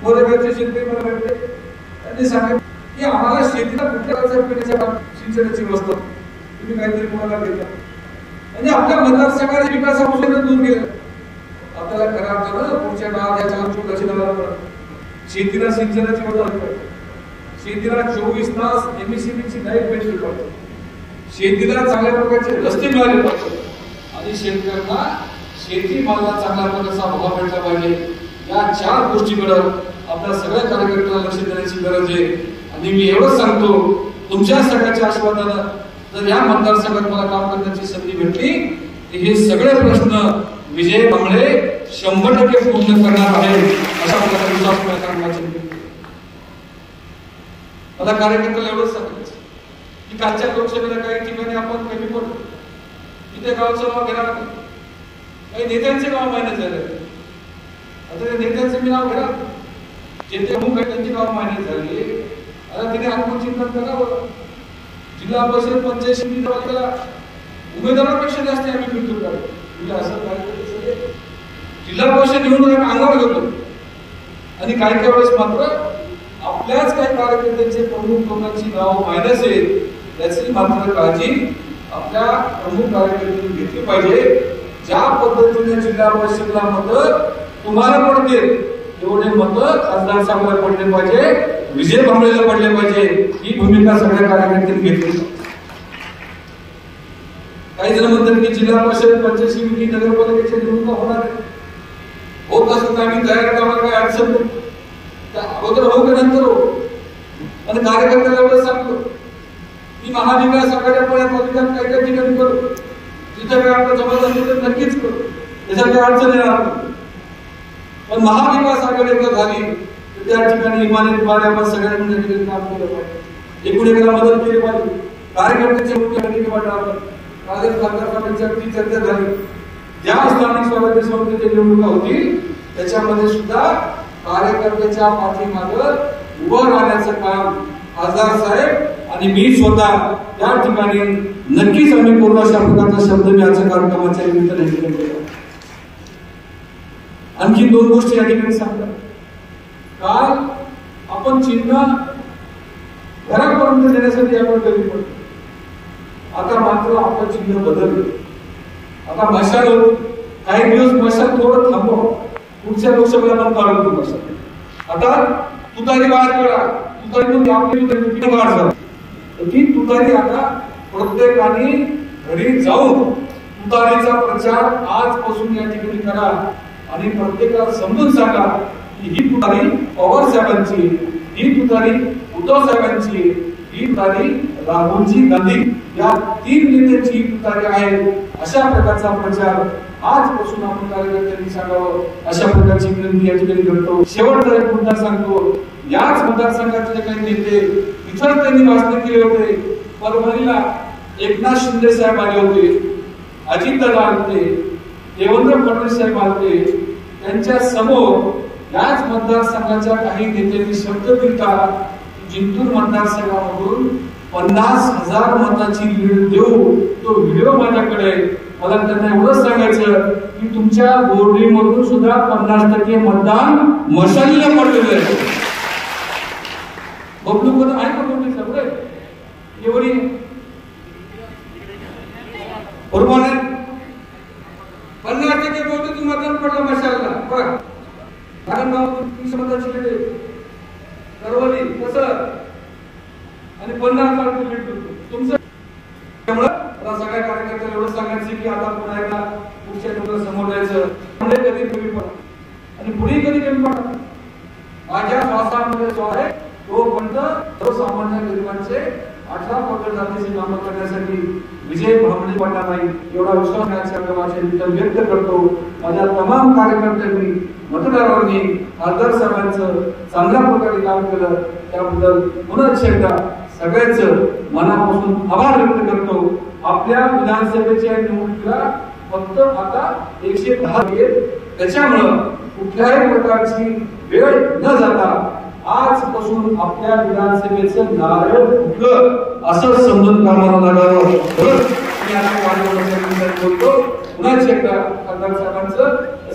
मोरेगावचे शेतकरी मला भेटले. त्यांनी सांगितलं की आम्हाला शेतीला कुठल्या पिण्याच्या सिंचनाची व्यवस्था तुम्ही काहीतरी कोणाला देता. म्हणजे आपल्या मतदारसंघाच्या विकासापासून दूर गेलं. आपल्याला खराब झालं पुढच्या काळात शेतीला सिंचनाची व्यवस्था, शेतीला 24 तास एमएससीबीची लाईट भेटली पाहिजे, शेतीला चांगल्या प्रकारचे रस्ते मिळाले पाहिजे, आणि शेतकऱ्यांना शेतीमालाला चांगल्या प्रकारचा भाव भेटला पाहिजे. या 4 गोष्टीकडे आपल्या सगळ्या कार्यकर्त्यांना लक्ष देण्याची गरज आहे. आणि मी एवढंच सांगतो, तुमच्या सगळ्याच्या आशीर्वादानं जर या मतदारसंघात मला काम करण्याची संधी भेटली तर हे सगळे प्रश्न विजय भांबळे 100% पूर्ण करणार आहे, अशा प्रकारचा विश्वास मला कार्यकर्त्याला एवढंच सांगायचं की कालच्या लोकसभेला काही ठिकाणी आपण कमी पडलो. इथे गावचं नाव घेणार नाही, काही नेत्यांचे नाव मान्य झाले. आता त्या नेत्यांचं मी नाव घेणार, जे ते अमुक आहे त्यांची नाव मान्य झाली. आता तिने आत्मचिंतन करावं. जिल्हा परिषद पंचायत समितीला उमेदवारापेक्षा जास्त आम्ही फिरतो काढतो. म्हणजे असं काय जिल्हा परिषद निवडून आम्ही अंगावर घेतो. आणि काही वेळेस मात्र आपल्याच काही कार्यकर्त्यांचे प्रमुख लोकांची नाव मायनस येईल याची मात्र काळजी आपल्या प्रमुख कार्यकर्त्यांनी घेतली पाहिजे. ज्या पद्धतीने जिल्हा परिषदला मतं तुम्हाला पडतील तेवढे मतं खासदार साहेबांना पडले पाहिजे, विजय भांबळेला पडले पाहिजे, ही भूमिका सगळ्या कार्यकर्त्यांनी घेतली. काही जण म्हणतात की जिल्हा परिषद पंचायत समिती नगरपालिकेच्या निवडणुका होणार आहे. होत असत आम्ही तयार करायला काही अडचण नाही, अगोदर हो की नंतर हो. आणि कार्यकर्त्याला एवढं सांगतो की महाविकास आघाडीच्या पद्धतीत काही काही ठिकाणी करू, जिथे काही आपलं जबरदस्त तर नक्कीच करू, त्याच्यात काही अडचण येणार नाही. पण महाविकास आघाडी एकदा झाली तर त्या ठिकाणी इमानतद्वारे आपण सगळ्यांनी त्या ठिकाणी काम केलं पाहिजे, एकूण एकाला मदत केली पाहिजे. कार्यकर्त्याच्या मुख्य वाटावर खासदार चर्चा झाली. ज्या स्थानिक स्वराज्य संस्थेच्या निवडणुका होतील त्याच्यामध्ये सुद्धा कार्यकर्त्याच्या पाठीमागं उभं राहण्याचं काम खासदार साहेब आणि मी स्वतः त्या ठिकाणी नक्कीच आम्ही करू, अशा प्रकारचा शब्द मी आजच्या कार्यक्रमाच्या निमित्ताने केला. आणखी दोन गोष्टी या ठिकाणी सांगतात. काल आपण चिन्ह घरापर्यंत देण्यासाठी आपण कमी पडतो, आता मात्र आपलं चिन्ह बदललं. आता मशाल काही दिवस मशाल थोडं थांबव, पुढच्या लोकसभेला पण काढून घेऊ मशाल. आता तुतारी बाहेर करा, तुतारी आपली बाहेर जा, ती तुतारी आता प्रत्येकाने घरी जाऊन तुतारीचा प्रचार आजपासून या ठिकाणी करा आणि प्रत्येकाला समजून सांगा की ही तुतारी पवार साहेबांची, ही तुतारी उद्धव साहेबांची, ही तुतारी राहुलजी गांधी या तीन नेत्यांची तुतारी आहे. अशा प्रकारचा प्रचार आजपासून आपण कार्यकर्त्यांनी सांगावं, अशा प्रकारची विनंती या ठिकाणी करतो. शेवटचा एक मुद्दा सांगतो. याच मतदारसंघातले काही नेते इतर त्यांनी भाषण केले होते. परभणीला एकनाथ शिंदे साहेब आले होते, अजितदादा आले होते, देवेंद्र फडणवीस साहेब आले होते. त्यांच्या समोर याच मतदारसंघाच्या काही नेत्यांनी शब्द दिला, जिंतूर मतदारसंघामधून 50,000 मताची लीड देऊ. तो व्हिडिओ माझ्याकडे. मला त्यांना एवढंच सांगायचं की तुमच्या बोर्डीमधून सुद्धा 50% मतदान मशालीला पडलेलं आहे. बबलू पण आहे का बोर्डी सगळे एवढी बरोबर आहे. 50% बोर्डीतून मतदान पडलं मशालीला. बघा मताची लीड करवली कसं आणि 50,000 लीड तुमचं. त्यामुळे सगळ्या कार्यकर्त्याला एवढं सांगायचं की आता पुन्हा एकदा पुढच्या लोकांना समोर जायचं, कधी कमी पडा आणि पुढे कधी कमी पडा. माझ्या श्वासामध्ये जो आहे तो पण सर्वसामान्य गरिबांचे 18 पगड जातीचे कामं करण्यासाठी विजय भांबळे पडला नाही एवढा विश्वास माझ्या निमित्ताने व्यक्त करतो. माझ्या तमाम कार्यकर्त्यांनी, मतदारांनी खासदार साहेबांचं चांगल्या प्रकारे काम केलं त्याबद्दल पुन्हा एकदा सगळ्यांचं मनापासून आभार व्यक्त करतो. आपल्या विधानसभेच्या निवडणुकीला फक्त आता 110 आहेत. त्याच्यामुळं कुठल्याही प्रकारची वेळ न जाता आजपासून आपल्या विधानसभेचं नारळ फुटलं असं समजून कामाला लागावं. बोलतो पुन्हा एकदा खासदार साहेबांचं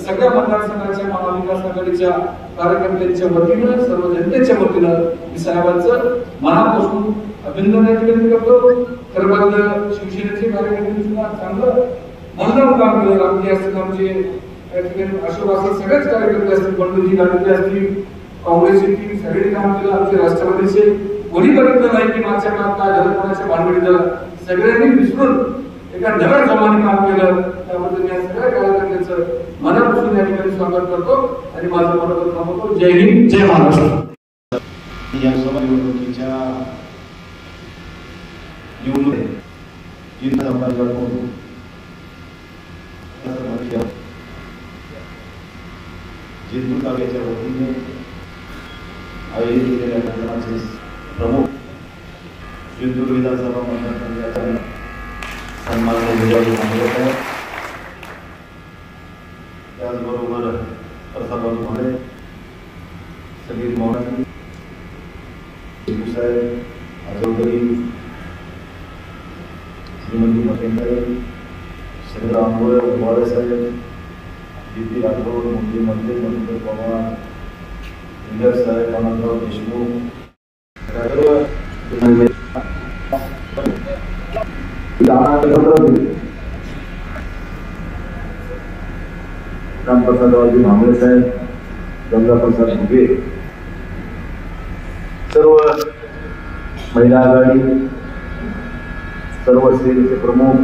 सगळ्या मतदारसंघाच्या महाविकास आघाडीच्या कार्यकर्त्यांच्या वतीनं, सर्व जनतेच्या वतीनं मी साहेबांचं मनापासून अभिनंदन या ठिकाणी करतो. खरं पाहिलं शिवसेनेचे कार्यकर्ते सुद्धा चांगलं मनोरम काम केलं. आमचे असतील, आमचे या ठिकाणी अशोक असतील, सगळेच कार्यकर्ते असतील, बंडूजी गांधी असतील, काँग्रेसचे टीम सगळे काम केलं. आमचे राष्ट्रवादीचे कोणी बघितलं नाही की मागच्या काळात काय झालं, कोणाच्या भानगडीत झालं. सगळ्यांनी विसरून एका नव्या जमाने काम केलं. त्याबद्दल या सगळ्या कार्यकर्त्यांचं मनापासून या ठिकाणी स्वागत करतो आणि माझं मनोगत थांबवतो. जय हिंद, जय महाराष्ट्र. या निवडणुकीच्या जिंतूर तालुक्याच्या वतीने आयोजित केलेल्या कार्यक्रमाचे प्रमुख जिंतूर विधानसभा मतदारसंघाचे सन्माननीय विजय भांबळे, त्याचबरोबर प्रसाद भांबळे, सगळी मौलानी साहेब, चौधरी, श्रीमती मकेंद्र, संग्राम साहेब, दीदी राठोड, मुख्यमंत्री महेंद्र पवार, विजय साहेब आनंदराव देशमुख रामप्रसादरावजी भांबळे साहेब, गंगाप्रसाद घुगे, सर्व महिला आघाडी, सर्व सेनेचे प्रमुख,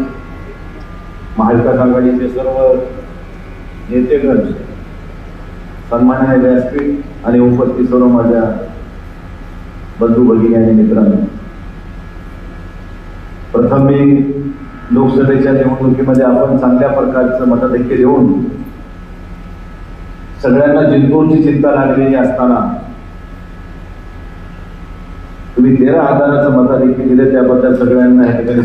महाविकास आघाडीचे सर्व नेतेगण, सन्माननीय व्यासपीठ आणि उपस्थित सर्व माझ्या बंधू भगिनी आणि मित्रांनो, प्रथम मी लोकसभेच्या निवडणुकीमध्ये आपण चांगल्या प्रकारचं मताधिक्य देऊन सगळ्यांना जिंतूरची चिंता लागलेली असताना तुम्ही 13,000चं मताधिक्य दिले, त्याबद्दल सगळ्यांना या ठिकाणी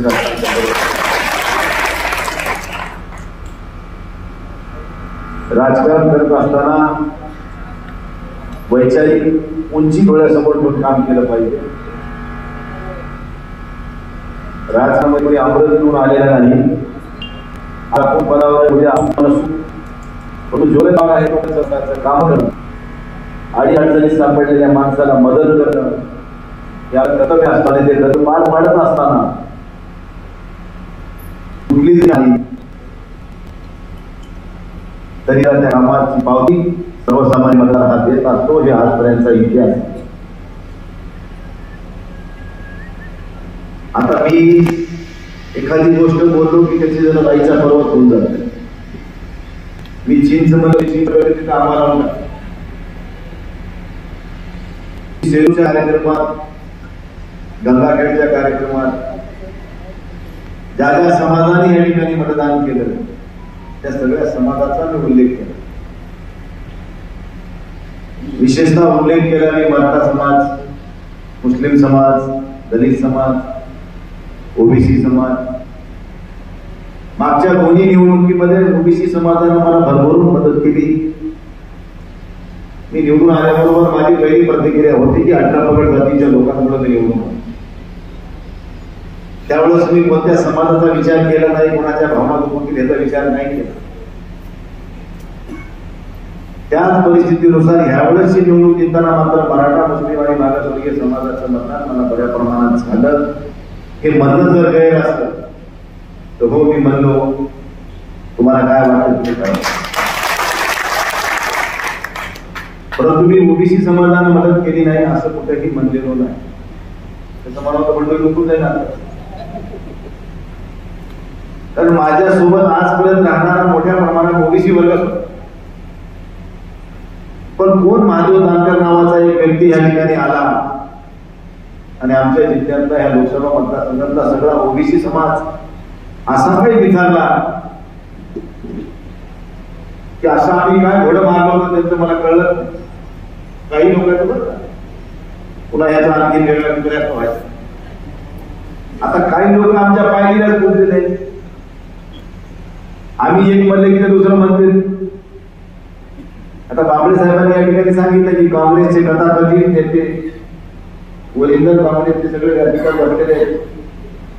राजकारण करत असताना वैचारिक उंची डोळ्यासमोर ठेवून काम केलं पाहिजे. राजकारणामध्ये अमृत घेऊन आलेला नाही. आपण पदावर उद्या आपण जोरे भाग आहे सरकारचं काम करणं, अडी अडचणीत सापडलेल्या माणसाला मदत करणं या कर्तव्य असताना ते कर्तव्य पार पाडत असताना कुठलीच नाही तरी त्या कामाची पावती सर्वसामान्य मतदार हात देत असतो. हे आजपर्यंतचा इतिहास. आता मी एखादी गोष्ट बोललो की त्याची जण बाईचा पर्वत होऊन जातो. मी चिंचमध्ये आम्हाला सेलूच्या कार्यक्रमात, गंगाखेडच्या कार्यक्रमात ज्या ज्या समाजाने या ठिकाणी मतदान केलं त्या सगळ्या समाजाचा मी उल्लेख केला. विशेषतः उल्लेख केला मी मराठा समाज, मुस्लिम समाज, दलित समाज, ओबीसी समाज. मागच्या दोन्ही निवडणुकीमध्ये ओबीसी समाजाने मला भरभरून मदत केली. मी निवडून आल्याबरोबर माझी पहिली प्रतिक्रिया होती की 18 पगड जातीच्या लोकांमुळे मी निवडून आलो. त्यावेळेस मी कोणत्या समाजाचा विचार केला नाही, कोणाच्या भावना दुखवतील याचा विचार नाही केला. त्याच परिस्थितीनुसार ह्यावेळेसची निवडणूक येताना मात्र मराठा, मुस्लिम आणि मागासवर्गीय समाजाचं मतदान मला बऱ्या प्रमाणात झालं. हे म्हणणं जर गैर असतं तर हो मी म्हणलो, तुम्हाला काय वाटतं तुम्ही काय. परंतु मी ओबीसी समाजाने मदत केली नाही असं कुठेही म्हणलेलो नाही. त्याचं मला तर म्हणलं लुकून जाईल आता. कारण माझ्यासोबत आजपर्यंत राहणारा मोठ्या प्रमाणात ओबीसी वर्ग होता. पण कोण माधव जानकर नावाचा एक व्यक्ती या ठिकाणी आला आणि आमच्या जिल्ह्यातला ह्या लोकसभा मतदारसंघातला सगळा ओबीसी समाज असा काही विचारला की असं आम्ही काय घोडं मारलं होतं त्यांचं मला कळलं. काही लोकांचं बरं पुन्हा याचा आणखी वेगळा प्रयास व्हायचा. आता काही लोक आमच्या पायरीलाच बोललेले. आम्ही एक म्हणले की दुसरं म्हणते. आता बाबळे साहेबांनी या ठिकाणी सांगितलं की काँग्रेसचे कथाकथित नेते वरिंदर काँग्रेसचे सगळे या ठिकाणी बसलेले आहेत.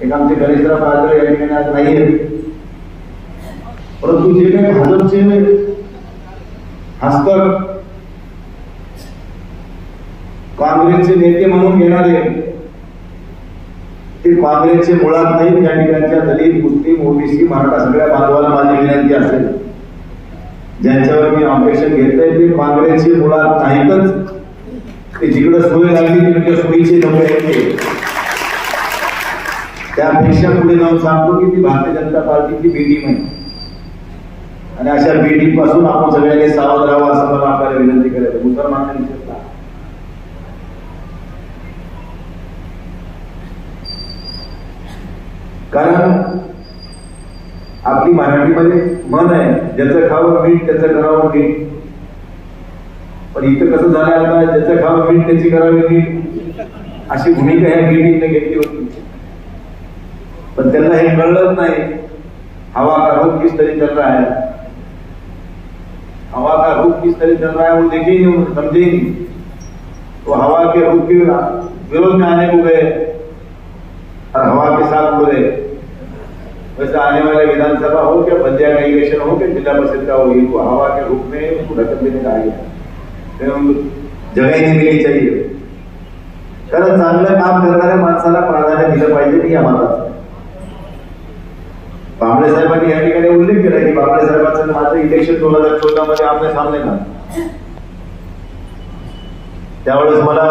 एक आमचे गणेशराव पारकर या ठिकाणी आज नाही आहेत. परंतु जे काही भाजपचे हस्तक काँग्रेसचे नेते म्हणून घेणारे ते काँग्रेसचे मुळात नाहीत. या ठिकाणच्या दलित, मुस्लिम, ओबीसी, मराठा सगळ्या बांधवाला माझी विनंती असेल, ज्यांच्यावर मी ऑपरेशन घेतलंय ते काँग्रेसचे मुळात नाहीतच. ते जिकडे सोय लागली तिकडे सोयीचे लोक आहेत. त्यापेक्षा पुढे जाऊन सांगतो की ती भारतीय जनता पार्टीची बी टीम आहे आणि अशा बी टीम पासून आपण सगळ्यांनी सावध राहावं असं मला आपल्याला विनंती करायचं. मुसलमानांनी कारण आपली मराठीमध्ये मन आहे, ज्याचं खावं मीठ त्याचं करावं मीठ. पण इथं कसं झालं आता, ज्याचं खावं मीठ त्याची करावी मीठ अशी भूमिका ह्या मीटिंगने घेतली होती. पण त्यांना हे कळलंच नाही. हवा का रुख किस तरह चल रहा है, हवा का रुख किस तरह चल रहा है वो देखे ही नहीं, समझे ही नहीं. तो हवा के रुख के विरोध में आने को गए और हवा के साथ उड़ गए. वैसे आने वाले विधानसभा हो क्या पंचायत इलेक्शन हो क्या जिला परिषद का हो, इनको हवा के रूप में उसको ढकल देने का आ गया. जगह ही नहीं मिली चाहिए. कारण चांगलं काम करणाऱ्या माणसाला प्राधान्य दिलं पाहिजे की या मताचं. बांबळे साहेबांनी या ठिकाणी उल्लेख केला की बांबळे साहेबांचं माझं इलेक्शन 2014 मध्ये आपल्या सामने ना, त्यावेळेस मला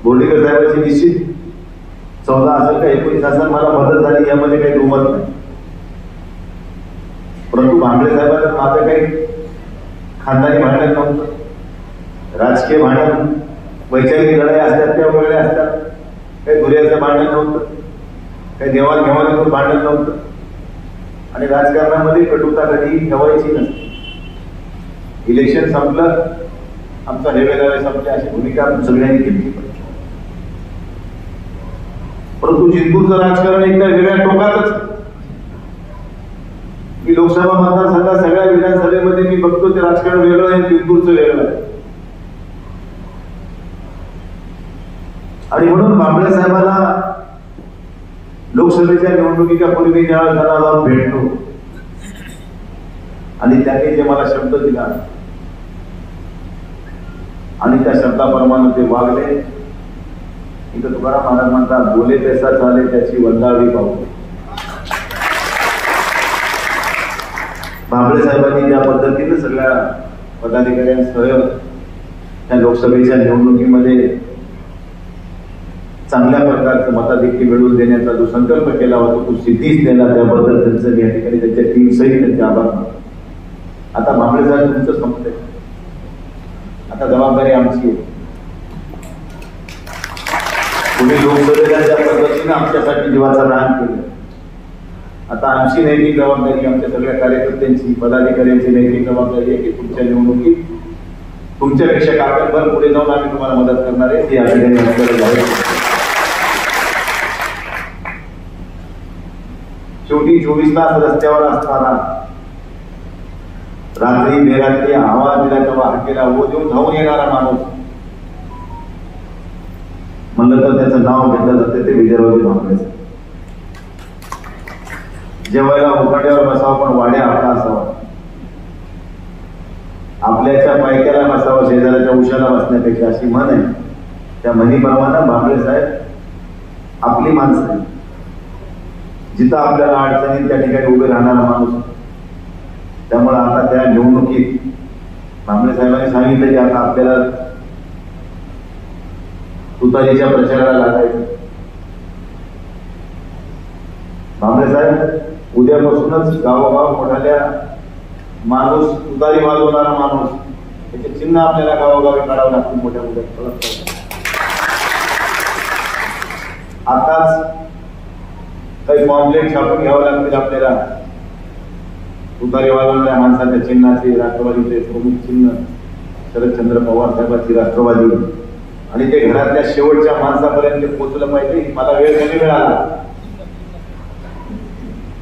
बोर्डीकर साहेबांची निश्चित 14 असेल का 19 असेल मला मदत झाली, यामध्ये काही दुमत नाही. परंतु बांबळे साहेबांचं माझं काही खानदानी भांडण नव्हतं, राजकीय भांडण, वैचारिक लढाई असतात त्या वेगळ्या असतात, काही दुर्याचं भांडण नव्हतं, काही देवाणघेवाणीतून भांडण नव्हतं. आणि राजकारणामध्ये कटुता कधी ठेवायची नसते. इलेक्शन संपलं, आमचा हेवेदावे संपले अशी भूमिका आपण सगळ्यांनी घेतली. परंतु जिंतूरचं राजकारण एकदा वेगळ्या टोकातच. मी लोकसभा मतदारसंघात सगळ्या विधानसभेमध्ये मी बघतो ते राजकारण वेगळं आहे, जिंतूरचं वेगळं आहे. आणि म्हणून बांबळे साहेबांना लोकसभेच्या निवडणुकीच्या पूर्वी ज्यावेळेस त्यांना जाऊन भेटलो आणि त्यांनी जे मला शब्द दिला आणि त्या शब्दाप्रमाणे ते वागले. इथं तुकाराम महाराज म्हणतात, बोले पैसा चाले त्याची वंदावी पाहू. बांबळे साहेबांनी ज्या पद्धतीने सगळ्या पदाधिकाऱ्यांसह त्या लोकसभेच्या निवडणुकीमध्ये चांगल्या प्रकारचं मताधिक्य मिळवून देण्याचा जो संकल्प केला होता तो सिद्धीच दिला. त्याबद्दल त्यांचं या ठिकाणी त्यांच्या टीम सहित त्यांचे आभार मानतो. आता बांबळे साहेब तुमचं संपलंय, आता जबाबदारी आमची आहे. तुम्ही लोकसभेला ज्या पद्धतीने आमच्यासाठी जीवाचं दान केलं, आता आमची नैतिक जबाबदारी, आमच्या सगळ्या कार्यकर्त्यांची, पदाधिकाऱ्यांची नैतिक जबाबदारी आहे की तुमच्या निवडणुकीत तुमच्यापेक्षा कागदभर पुढे जाऊन आम्ही तुम्हाला मदत करणार आहे. ती आपल्याला शेवटी 24 तास रस्त्यावर असताना रात्री बेरात्री आवाज दिला तेव्हा हाकेला हो देऊन धावून येणारा माणूस म्हणलं तर त्याचं नाव घेतलं जातं ते विजयरावजी बांबळे. जेवायला उकाड्यावर बसावं पण वाड्या आपला असावा, आपल्याच्या पायक्याला बसावं शेजाऱ्याच्या उशाला बसण्यापेक्षा अशी म्हण आहे. त्या म्हणीप्रमाणे बांबळे साहेब आपली माणसं आहे. जिथं आपल्याला अडचणीत त्या ठिकाणी उभे राहणारा माणूस. त्यामुळे आता त्या निवडणुकीत बांबळे साहेबांनी सांगितलं की आता आपल्याला तुतारीच्या प्रचाराला लागायचं. बांबळे साहेब उद्यापासूनच गावोगाव मोठाल्या माणूस, तुतारी वाजवणारा माणूस, त्याचे चिन्ह आपल्याला गावोगावी काढावं लागतील मोठ्या मोठ्या. आताच काही पॉम्पलेट छापून घ्यावं लागतील आपल्याला. तुतारी वाजवणाऱ्या माणसाच्या चिन्हाचे, राष्ट्रवादीचे प्रमुख चिन्ह शरदचंद्र पवार साहेबांची राष्ट्रवादी, आणि ते घरातल्या शेवटच्या माणसापर्यंत पोहोचलं पाहिजे. मला वेळ कमी मिळाला,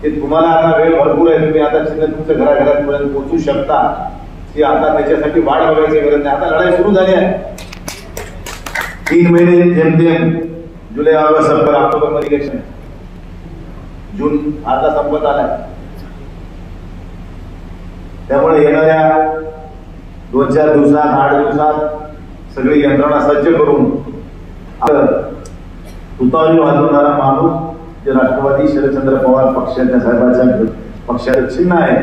ते तुम्हाला आता वेळ भरपूर आहे. तुम्ही आता चिन्ह तुमच्या घराघरापर्यंत पोहोचू शकता. ती आता त्याच्यासाठी वाट बघायची गरज नाही. आता लढाई सुरू झाली आहे. 3 महिने जेमतेम, जुलै, ऑगस्ट, सप्टेंबर, ऑक्टोबर मध्ये इलेक्शन, जून आता संपत आलाय. त्यामुळे येणाऱ्या 2-4 दिवसात, 8 दिवसात सगळी यंत्रणा सज्ज करून तुतारी वाजवणारा माणूस जे राष्ट्रवादी शरदचंद्र पवार पक्षाच्या साहेबांच्या पक्षाचं चिन्ह आहे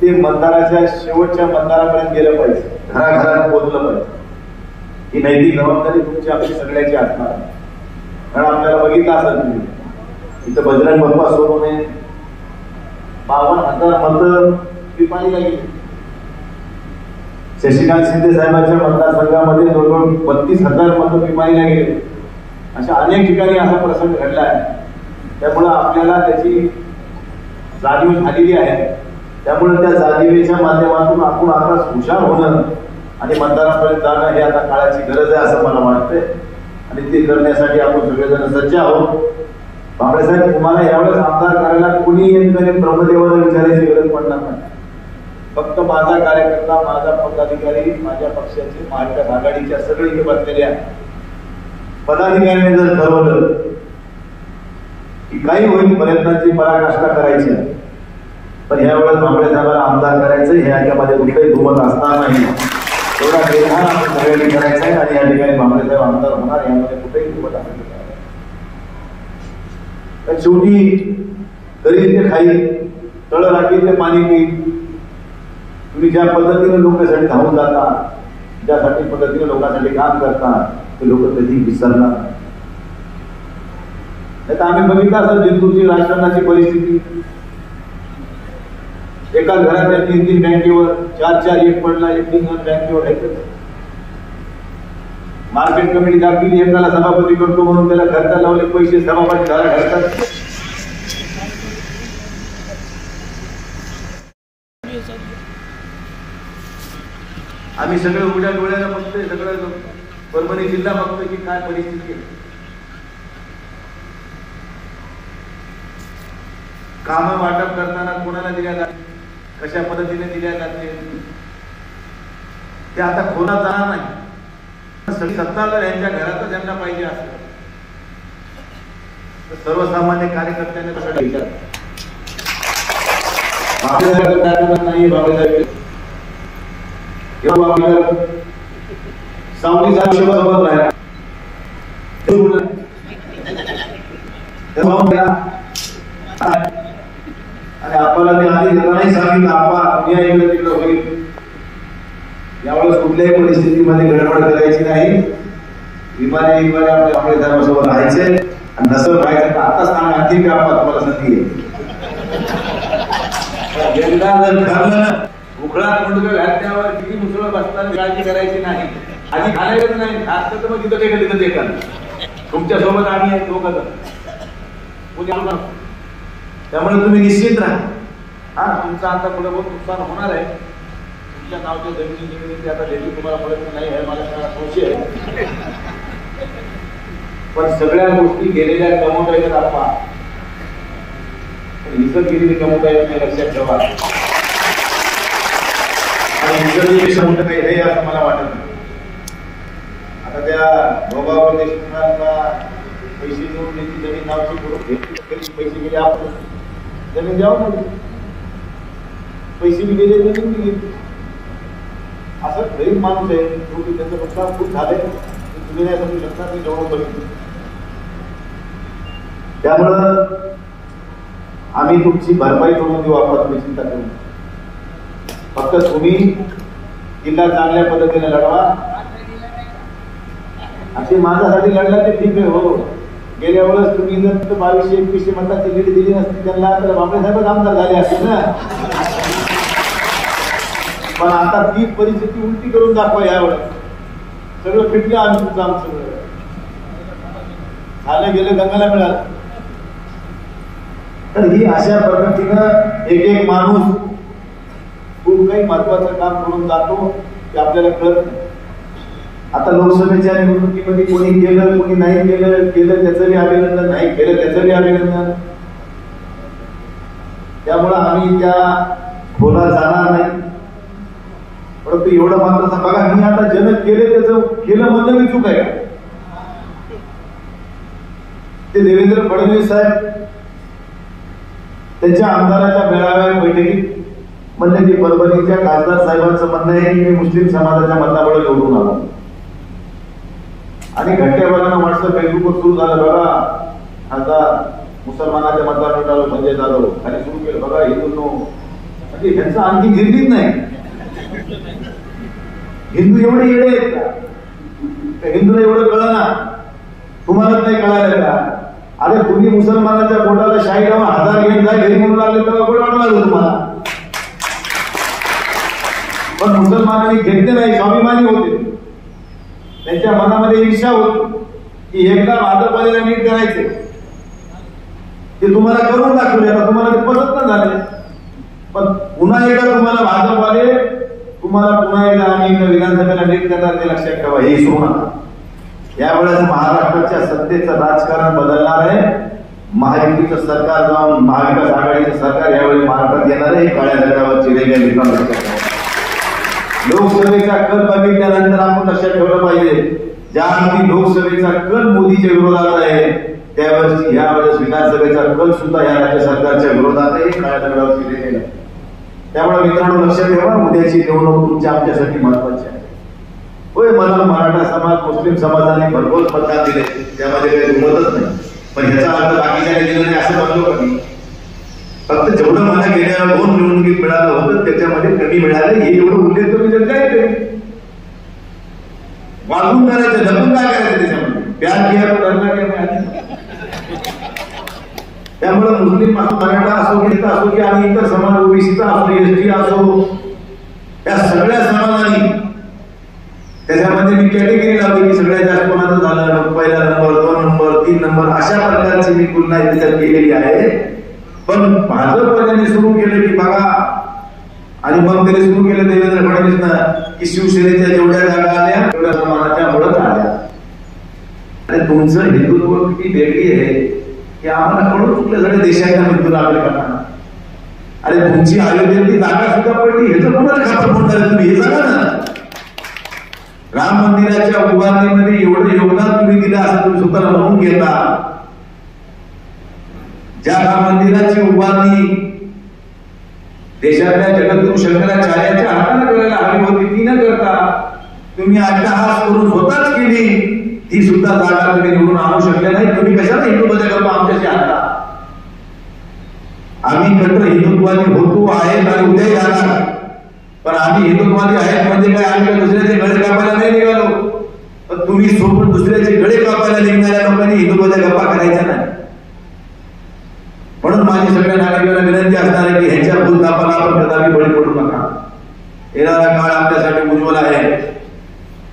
ते मतदाराच्या शेवटच्या मतदारापर्यंत गेलं पाहिजे, घराघरात पोहोचलं पाहिजे. ही नैतिक जबाबदारी तुमची आपली सगळ्याची असणार आहे. कारण आपल्याला बघितलं असेल तुम्ही इथं बजरंग बाप्पा सोनवणे 52,000 मतं पिपाणीला गेली. शशिकांत शिंदे साहेबांच्या मतदारसंघामध्ये जवळजवळ 32,000 मतं पिपाणीला गेले. अशा अनेक ठिकाणी असा प्रसंग घडला आहे. त्यामुळे आपल्याला त्याची जाणीव झालेली आहे. त्यामुळे त्या जाणीवेच्या माध्यमातून आपण आता हुशार होणं आणि मतदारापर्यंत जाणं हे आता काळाची गरज आहे असं मला वाटतंय. आणि ते करण्यासाठी आपण सगळेजण सज्ज आहोत. बांबळे साहेब, तुम्हाला यावेळेस आमदार करायला कुणी ब्रह्मदेवाला विचारायची गरज पडणार नाही. फक्त माझा कार्यकर्ता, माझा पदाधिकारी, माझ्या पक्षाचे, महाविकास आघाडीच्या सगळे इथे बसलेले आहेत. पदाधिकाऱ्यांनी जर ठरवलं की काही होईल प्रयत्नाची पराकाष्ठा करायची, पण यावेळेस बांबळे साहेबांना आमदार करायचं हे याच्यामध्ये कुठलंही दुमत असणार नाही. तेवढा निर्धार आपण सगळ्यांनी करायचा आहे आणि या ठिकाणी भामरे साहेब आमदार होणार यामध्ये कुठेही दुमत असेल तर शेवटी करील ते खाईल तळ राखील ते पाणी पिईल. तुम्ही ज्या पद्धतीने लोकांसाठी धावून जाता ज्यासाठी पद्धतीने लोकांसाठी काम करता ते लोक कधी विसरणार नाही. तर आम्ही बघितलं असं जिंतूरची राजकारणाची परिस्थिती एका घरातल्या 3-3 बँकेवर 4-4 एक पडला 1-3 बँकेवर आहे. मार्केट कमिटी दाखवली एकाला सभापती करतो म्हणून त्याला खर्च लावले पैसे सभापती झाला घरतात. आम्ही सगळं उघड्या डोळ्याला बघतोय सगळं परभणी जिल्हा बघतोय की काय परिस्थिती आहे. कामं वाटप करताना कोणाला दिल्या जाते कशा पद्धतीने दिल्या जाते ते आता खोला जाणार नाही. सगळी सत्ता जर यांच्या घरातच त्यांना पाहिजे असं तर सर्वसामान्य कार्यकर्त्यांनी कसं विचार नाही. सावली सोबत राहिला आणि आपल्याला मी आधी नाही सांगितलं आपण या इकडे तिकडे होईल. यावेळेस कुठल्याही परिस्थितीमध्ये गडबड करायची नाही. विमाने आपल्या आपल्या धर्मासोबत राहायचे आणि नसं राहायचं तर आता सांगा आणखी काय आपण तुम्हाला संधी आहे. उखळात मुंडकं घातल्यावर किती मुसळ बसताना काळजी करायची नाही. आधी घालायचं नाही घातलं तर मग तिथं देखील तिथं देखा तुमच्या सोबत आम्ही आहे दोघं जण. त्यामुळे तुम्ही निश्चित राहा. हा तुमचं आता पुढे बहुत नुकसान होणार आहे. तुमच्या नावच्या जमिनी आता देखील तुम्हाला प्रयत्न नाही आहे मला सगळा संशय आहे. पण सगळ्या गोष्टी गेलेल्या कमवता येतात आपण इतर गेलेली कमवता येत नाही लक्षात ठेवा. आणि इतर मोठं काही हे असं मला वाटत नाही. आता त्या भोगावर देशमुखांना पैसे देऊन त्याची जमीन नावची करून पैसे गेले आपण जमीन द्यावं नाही. पैसे बी गेले जमीन बी गेली असं गरीब माणूस आहे. शेवटी त्याचं नुकसान खूप झालंय तुम्ही नाही समजू शकता मी जेवढं बघितलं. त्यामुळं आम्ही तुमची भरपाई करून देऊ आपण तुम्ही चिंता करू. फक्त तुम्ही जिल्हा चांगल्या पद्धतीने लढवा. आणि माझ्यासाठी लढला ते ठीक आहे. हो गेल्या वेळेस तुम्ही जर 2200-2100 मताची लीड दिली नसती त्यांना तर भामरे साहेबच आमदार झाले असते ना. पण आता ती परिस्थिती उलटी करून दाखवा. यावेळेस सगळं फिटलं आम्ही तुमचं आमचं सगळं झालं गेलं गंगाला मिळालं. तर ही अशा पद्धतीनं एक एक माणूस खूप काही महत्वाचं काम करून जातो ते आपल्याला कळत नाही. आता लोकसभेच्या निवडणुकीमध्ये कोणी केलं कोणी नाही केलं केलं त्याचंही अभिनंदन नाही केलं त्याचंही अभिनंदन. त्यामुळं आम्ही त्या खोला जाणार नाही. परंतु एवढं मात्र बघा मी आता जन केले त्याचं केलं म्हणलं मी चूक आहे. ते देवेंद्र फडणवीस साहेब त्यांच्या आमदाराच्या मेळाव्या बैठकीत म्हणले की परभणीच्या खासदार साहेबांचं म्हणणं आहे की मी मुस्लिम समाजाच्या मतामुळे निवडून आलो. आणि घंट्याभरानं व्हॉट्सअप फेसबुकवर सुरू झालं बघा आता मुसलमानाच्या मतावर निवडालो संजय जाधव आणि सुरू केलं बघा हिंदूंनो. म्हणजे ह्यांचं आणखी गिरलीच नाही. हिंदू एवढे येडे आहेत का? हिंदूला एवढं कळलं ना तुम्हालाच नाही कळालं का? अरे तुम्ही मुसलमानाच्या पोटाला शाही लावून 1000 घेऊन जा घरी म्हणून लागले तेव्हा कोण वाटलं तुम्हाला. पण मुसलमानांनी घेतले नाही. स्वाभिमानी होते. त्यांच्या मनामध्ये इच्छा होती की एकदा भाजपवाल्याला नीट करायचे. ते तुम्हाला करून दाखवले. आता तुम्हाला ते पसंत न झाले. पण पुन्हा एकदा तुम्हाला भाजपवाले तुम्हाला पुन्हा एकदा आम्ही विधानसभेला नीट करणार ते लक्षात ठेवा. हे विसरू नका. यावेळेस महाराष्ट्राच्या सत्तेचं राजकारण बदलणार आहे. महायुतीचं सरकार जाऊन महाविकास आघाडीचं सरकार यावेळी महाराष्ट्रात येणार आहे. काळ्या दगडावर चिरलेल्या मित्रांनो लोकसभेचा कल बघितल्यानंतर आपण लक्षात ठेवलं पाहिजे. ज्यावेळी लोकसभेचा कल मोदीच्या विरोधात आहे त्यावेळेस यावेळेस विधानसभेचा कल सुद्धा या राज्य सरकारच्या विरोधात आहे. काळ्या दगडावर चिरलेला. त्यामुळे मित्रांनो लक्षात ठेवा उद्याची निवडणूक तुमच्या आमच्यासाठी महत्वाची आहे. होय, मला मराठा समाज मुस्लिम समाजाने भरघोस मतदान दिले, त्यामध्ये काही दुमतच नाही, पण ह्याचा अर्थ बाकीच्याने दिलं नाही असं म्हणलो कधी. फक्त जेवढं मला गेल्या 2 निवडणुकीत मिळालं होतं त्याच्यामध्ये कमी मिळालं हे एवढं उल्लेख तुम्ही जर काय करी वागून करायचं, लपून काय करायचं त्याच्यामध्ये प्यार किया करणार काय. त्यामुळे मुस्लिम असो, मराठा असो, हिंदू असो की आणि इतर समाज, ओबीसीचा असो, एसटी असो, या सगळ्या समाजांनी त्याच्यामध्ये मी कॅटेगरी लावली की सगळ्यात जास्त कोणाचं झालं, पहिला नंबर, 2 नंबर, 3 नंबर अशा प्रकारची मी तुलना त्याच्यात केलेली आहे. पण भाजपने सुरू केलं की बघा, आणि मग त्यांनी सुरू केलं देवेंद्र फडणवीसनं की शिवसेनेच्या जेवढ्या जागा आल्या तेवढ्या प्रमाणाच्या मुळच आल्या. आणि तुमचं हिंदुत्व किती वेगळी आहे की आम्हाला कळून चुकलं सगळ्या देशाच्या मृत्यूला आपल्या करताना. अरे तुमची अयोध्येतली जागा सुद्धा पडली, हे तर कोणाला खापर फोन झालं तुम्ही हे सांगा ना. राम मंदिराच्या उभारणीमध्ये एवढं योगदान तुम्ही दिलं असं तुम्ही स्वतःला म्हणून घेता. ज्या राम मंदिराची उभारणी देशातल्या जगद्गुरु शंकराचार्याच्या हाताने करायला हवी होती ती न करता तुम्ही अट्टहास करून स्वतःच केली, ती सुद्धा जागा तुम्ही निवडून आणू शकले नाही. तुम्ही कशाला हिंदुत्वाच्या गप्पा आमच्याशी आणता. आम्ही कट्टर हिंदुत्वादी होतो आहेत आणि उद्याही राहणार, पण आम्ही हिंदुत्वादी आहेत म्हणजे काय आम्ही दुसऱ्याचे गळे कापायला नाही निघालो. पण तुम्ही सोबत दुसऱ्याचे गळे कापायला निघणाऱ्या लोकांनी हिंदुत्वाच्या गप्पा करायच्या नाही. म्हणून माझी सगळ्या नागरिकांना विनंती असणार आहे की ह्यांच्या भूलथापाला आपण कदापि बळी पडू नका. येणारा काळ आपल्यासाठी उज्ज्वल आहे.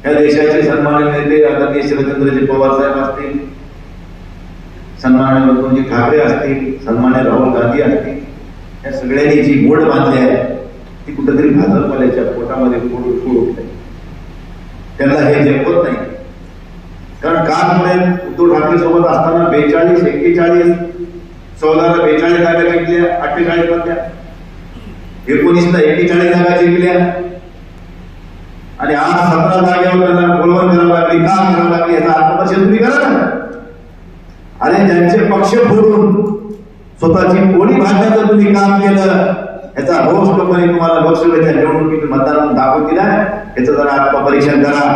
या देशाचे सन्माननीय नेते आदरणीय शरदचंद्रजी पवार साहेब असतील, सन्माननीय उद्धवजी ठाकरे असतील, सन्माननीय राहुल गांधी असतील, या सगळ्यांनी जी गोड बांधली आहे ती कुठेतरी भाजपवाल्याच्या पोटामध्ये फूड उठते. त्यांना हे झेपत नाही. कारण कालमुळे उद्धव ठाकरे सोबत असताना 42, 41, 14ला 42 जागा जिंकल्या, 48 मधल्या 19ला 41 जागा जिंकल्या आणि आज 17 जागेवर त्यांना बोलवण करावं लागली, काम करावं लागली. याचा आत्मपरिचय तुम्ही करा ना. आणि ज्यांचे पक्ष फोडून स्वतःची पोळी भाजण्याचं तुम्ही काम केलं याचा रोष लोकांनी तुम्हाला लोकसभेच्या निवडणुकीत मतदान दाखवून दिलाय. याचं जरा आत्मपरीक्षण करा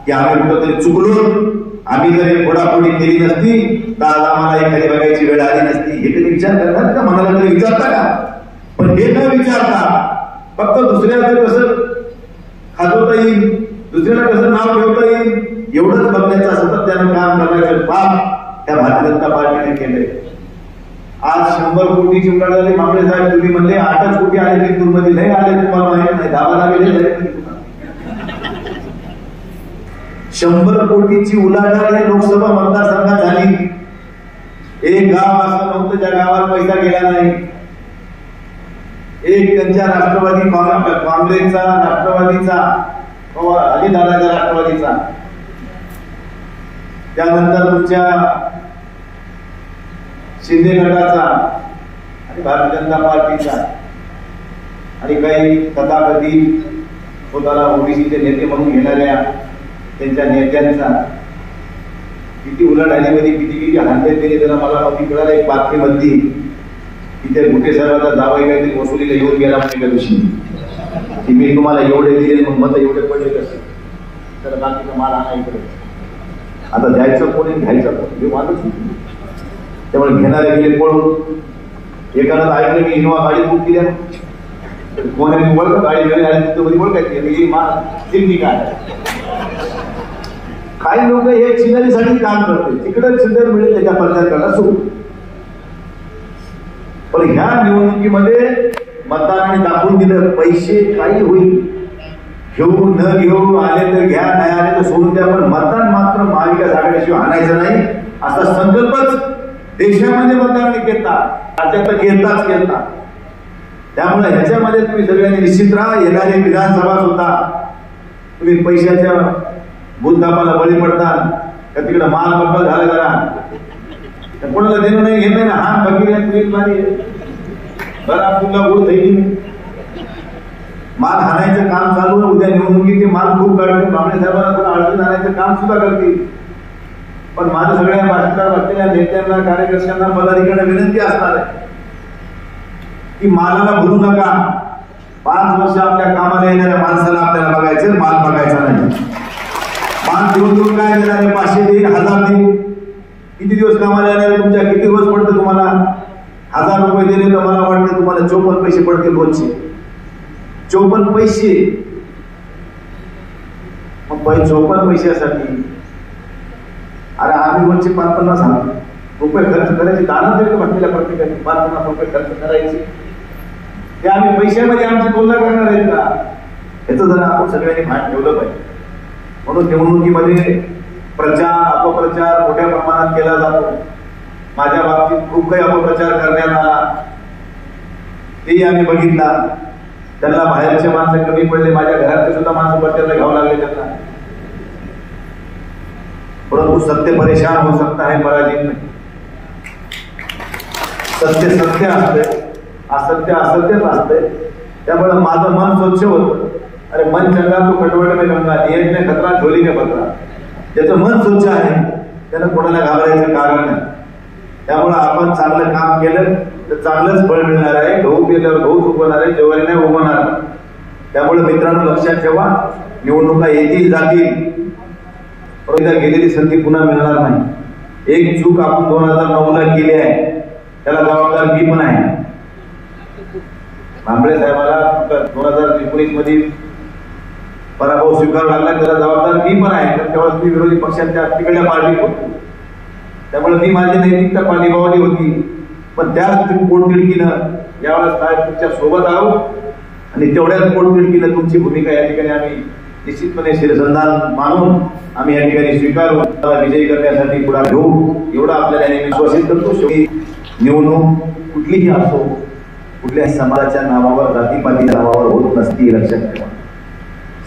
की आम्ही कुठंतरी चुकलो, आम्ही जर फोडाफोडी केली नसती तर आज आम्हाला एखादी बघायची वेळ आली नसती. हे कधी विचार करतात का? मनाला तरी विचारता का? पण हे न विचारता फक्त दुसऱ्याचं कसं खाजवता येईल, दुसऱ्याला कसं नाव ठेवता येईल एवढंच बघण्याचं सतत त्यानं काम करायचं पाप त्या भारतीय जनता पार्टीने केलंय. आज 100 कोटीची उलाढ झाली. मागळे साहेब तुम्ही म्हणले 8च कोटी आले जिंतूरमध्ये, नाही आले तुम्हाला माहित नाही, 10 लागले. 100 कोटीची उलाढाल लोकसभा मतदारसंघात झाली. एक गाव असं नव्हतं ज्या गावात पैसा गेला नाही. एक त्यांच्या राष्ट्रवादी काँग्रेसचा, राष्ट्रवादीचा, अजितदादाच्या राष्ट्रवादीचा, त्यानंतर तुमच्या शिंदे गटाचा आणि भारतीय जनता पार्टीचा आणि काही तथाकथित स्वतःला ओबीसीचे नेते म्हणून घेणाऱ्या त्यांच्या नेत्यांचा किती उलाढालीमध्ये किती हानते दिले त्याला मला माहिती कळालं. एक बातमीमध्ये तिथे गुटे साहेबाचा जावई काहीतरी वसुलीला येऊन गेला एका दिवशी की मी तुम्हाला एवढे दिले मग मत एवढे पडले कसे, तर बाकीचा माल आणा इकडे. आता द्यायचं कोणी घ्यायचं कोणी हे वादच नाही. त्यामुळे घेणारे गेले पळून. एकानं ऐकलं मी इनोवा गाडी बुक केली, कोणी ओळख गाडी घरी आली तिथे ओळखायची माल काय. काही लोक हे चिन्हरीसाठी काम करते, तिकडे चिन्हर मिळेल त्याच्या प्रचार करायला सुरू. पण ह्या निवडणुकीमध्ये मतदारांनी दाखवून दिलं पैसे काही होईल, घेऊ न घेऊ, आले तर घ्या, नाही आले तर सोडून द्या, पण मतदान मात्र महाविकास आघाडीशिवाय आणायचं नाही असा संकल्पच देशामध्ये मतदारांनी केला, राज्यात केलताच केलता. त्यामुळे ह्याच्यामध्ये तुम्ही सगळ्यांनी निश्चित राहा. येणारी विधानसभा सुद्धा तुम्ही पैशाच्या भूतकापाला बळी पडता का तिकडे माल बंद झाला जरा कोणाला देणं नाही घेणं नाही. हा बघितलं बरं तुला गुळ थैली माल हाणायचं काम चालू आहे. उद्या निवडणुकीत ते माल खूप काढतील. बामणे साहेबांना थोडं अडचण आणायचं काम सुद्धा करतील. पण माझं सगळ्या भाषणात बसलेल्या नेत्यांना, कार्यकर्त्यांना, पदाधिकाऱ्यांना विनंती असणार आहे की मालाला भरू नका. 5 वर्ष आपल्या कामाला येणाऱ्या माणसाला आपल्याला बघायचं, माल बघायचा नाही. आज देऊन काय देणार आहे? 500 देईल, 1000 देईल. किती दिवस कामाला येणार आहे तुमच्या? किती रोज पडतं तुम्हाला? 1000 रुपये दिले तर मला वाटतं तुम्हाला 54 पैसे पडतील रोजचे. 54 पैसे. मग 54 पैशासाठी अरे आम्ही रोजचे 50-50 रुपये खर्च करायचे. दान देतो म्हटलेल्या प्रत्येकाने 50-50 रुपये खर्च करायचे. ते आम्ही पैशामध्ये आमची तुलना करणार आहेत का? याचं जरा आपण सगळ्यांनी भान ठेवलं पाहिजे. म्हणून निवडणुकीमध्ये प्रचार अपप्रचार मोठ्या प्रमाणात केला जातो. माझ्या बाबतीत खूप काही अपप्रचार करण्यात आला, तेही आम्ही बघितला. त्यांना बाहेरचे माणसं कमी पडले, माझ्या घरातले सुद्धा माणसं प्रचाराला घ्यावं लागले त्यांना. परंतु सत्य परेशान हो सकता है, पराजित नाही. सत्य सत्य असते, असत्य असत्यच असते. त्यामुळे माझं मन स्वच्छ होतं. अरे मन चंगा तो खटवट में गंगा, एक ने खतरा झोली में पत्रा. ज्याचं मन स्वच्छ आहे त्यानं कोणाला घाबरायचं कारण नाही. त्यामुळे आपण चांगलं काम केलं तर चांगलंच फळ मिळणार आहे. गहू केल्यावर गहूच उगवणार आहे, ज्वारी नाही उगवणार. त्यामुळे मित्रांनो लक्षात ठेवा, निवडणुका येतील जातील, गेलेली संधी पुन्हा मिळणार नाही. एक चूक आपण 2009ला केली आहे, त्याला जबाबदार मी पण आहे. भांबळे साहेबाला 2019 मध्ये पराभव स्वीकारावा लागला, त्याला जबाबदार मी पण आहे. तेव्हा मी विरोधी पक्षांच्या तिकडल्या पार्टीत होतो, त्यामुळे मी माझी नैतिकता निभावली होती. पण त्याच पोटतिडकीनं यावेळेस काय तुमच्या सोबत आलो आणि तेवढ्याच पोटतिडकीनं तुमची भूमिका या ठिकाणी आम्ही निश्चितपणे शिरसंधान मानून आम्ही या ठिकाणी स्वीकारू, विजयी करण्यासाठी पुढे घेऊ एवढं आपल्याला नेहमी विश्वासित करतो. शेवटी निवडणूक कुठलीही असो, कुठल्या समाजाच्या नावावर जातीपातीच्या नावावर होत नसती, लक्षात ठेवा.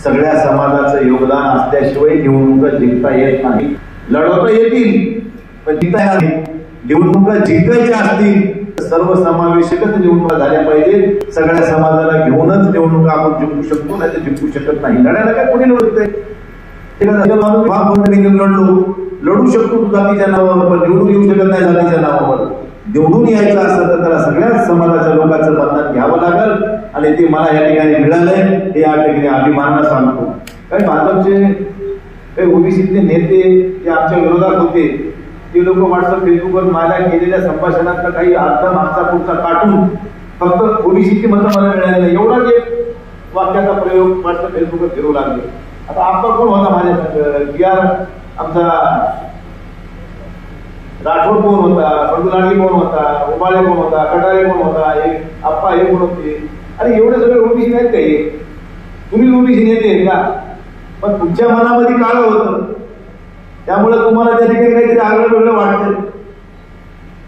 सगळ्या समाजाचं योगदान असल्याशिवाय निवडणुका जिंकता येत नाही. लढवता येतील पण जिंकता येणार नाही. निवडणुका जिंकायच्या असतील सर्व समावेशकच निवडणुका झाल्या पाहिजे. सगळ्या समाजाला घेऊनच निवडणुका आपण जिंकू शकतो, नाही तर जिंकू शकत नाही. लढायला काय कोणी लढतंय? लढू शकतो तू जातीच्या नावावर, पण निवडून येऊ शकत नाही जातीच्या नावावर. निवडून यायचं असतं तर त्याला सगळ्याच समाजाच्या लोकांचं मतदान घ्यावं लागेल आणि ते मला या ठिकाणी मिळालंय हे या ठिकाणी अभिमानानं सांगतो. काही भाजपचे काही ओबीसीचे नेते जे आमच्या विरोधात होते ते लोक व्हॉट्सअप फेसबुकवर माझ्या केलेल्या संभाषणातला काही अर्थ मागचा पुढचा काढून फक्त ओबीसीची मतं मला मिळाली नाही एवढाच एक वाक्याचा प्रयोग व्हॉट्सअप फेसबुकवर फिरू लागले. आता आप्पा कोण होता माझ्या आमचा राठोड कोण होता, फडुलाडी कोण होता, उबाळे कोण होता, कटारे कोण होता, एक आप्पा हे कोण होते. अरे एवढे सगळे ओबीसी नाहीत काही, तुम्ही ओबीसी नेते आहेत का? पण तुमच्या मनामध्ये काळं होतं, त्यामुळे तुम्हाला त्या ठिकाणी काहीतरी आगळं वेगळं वाटतं.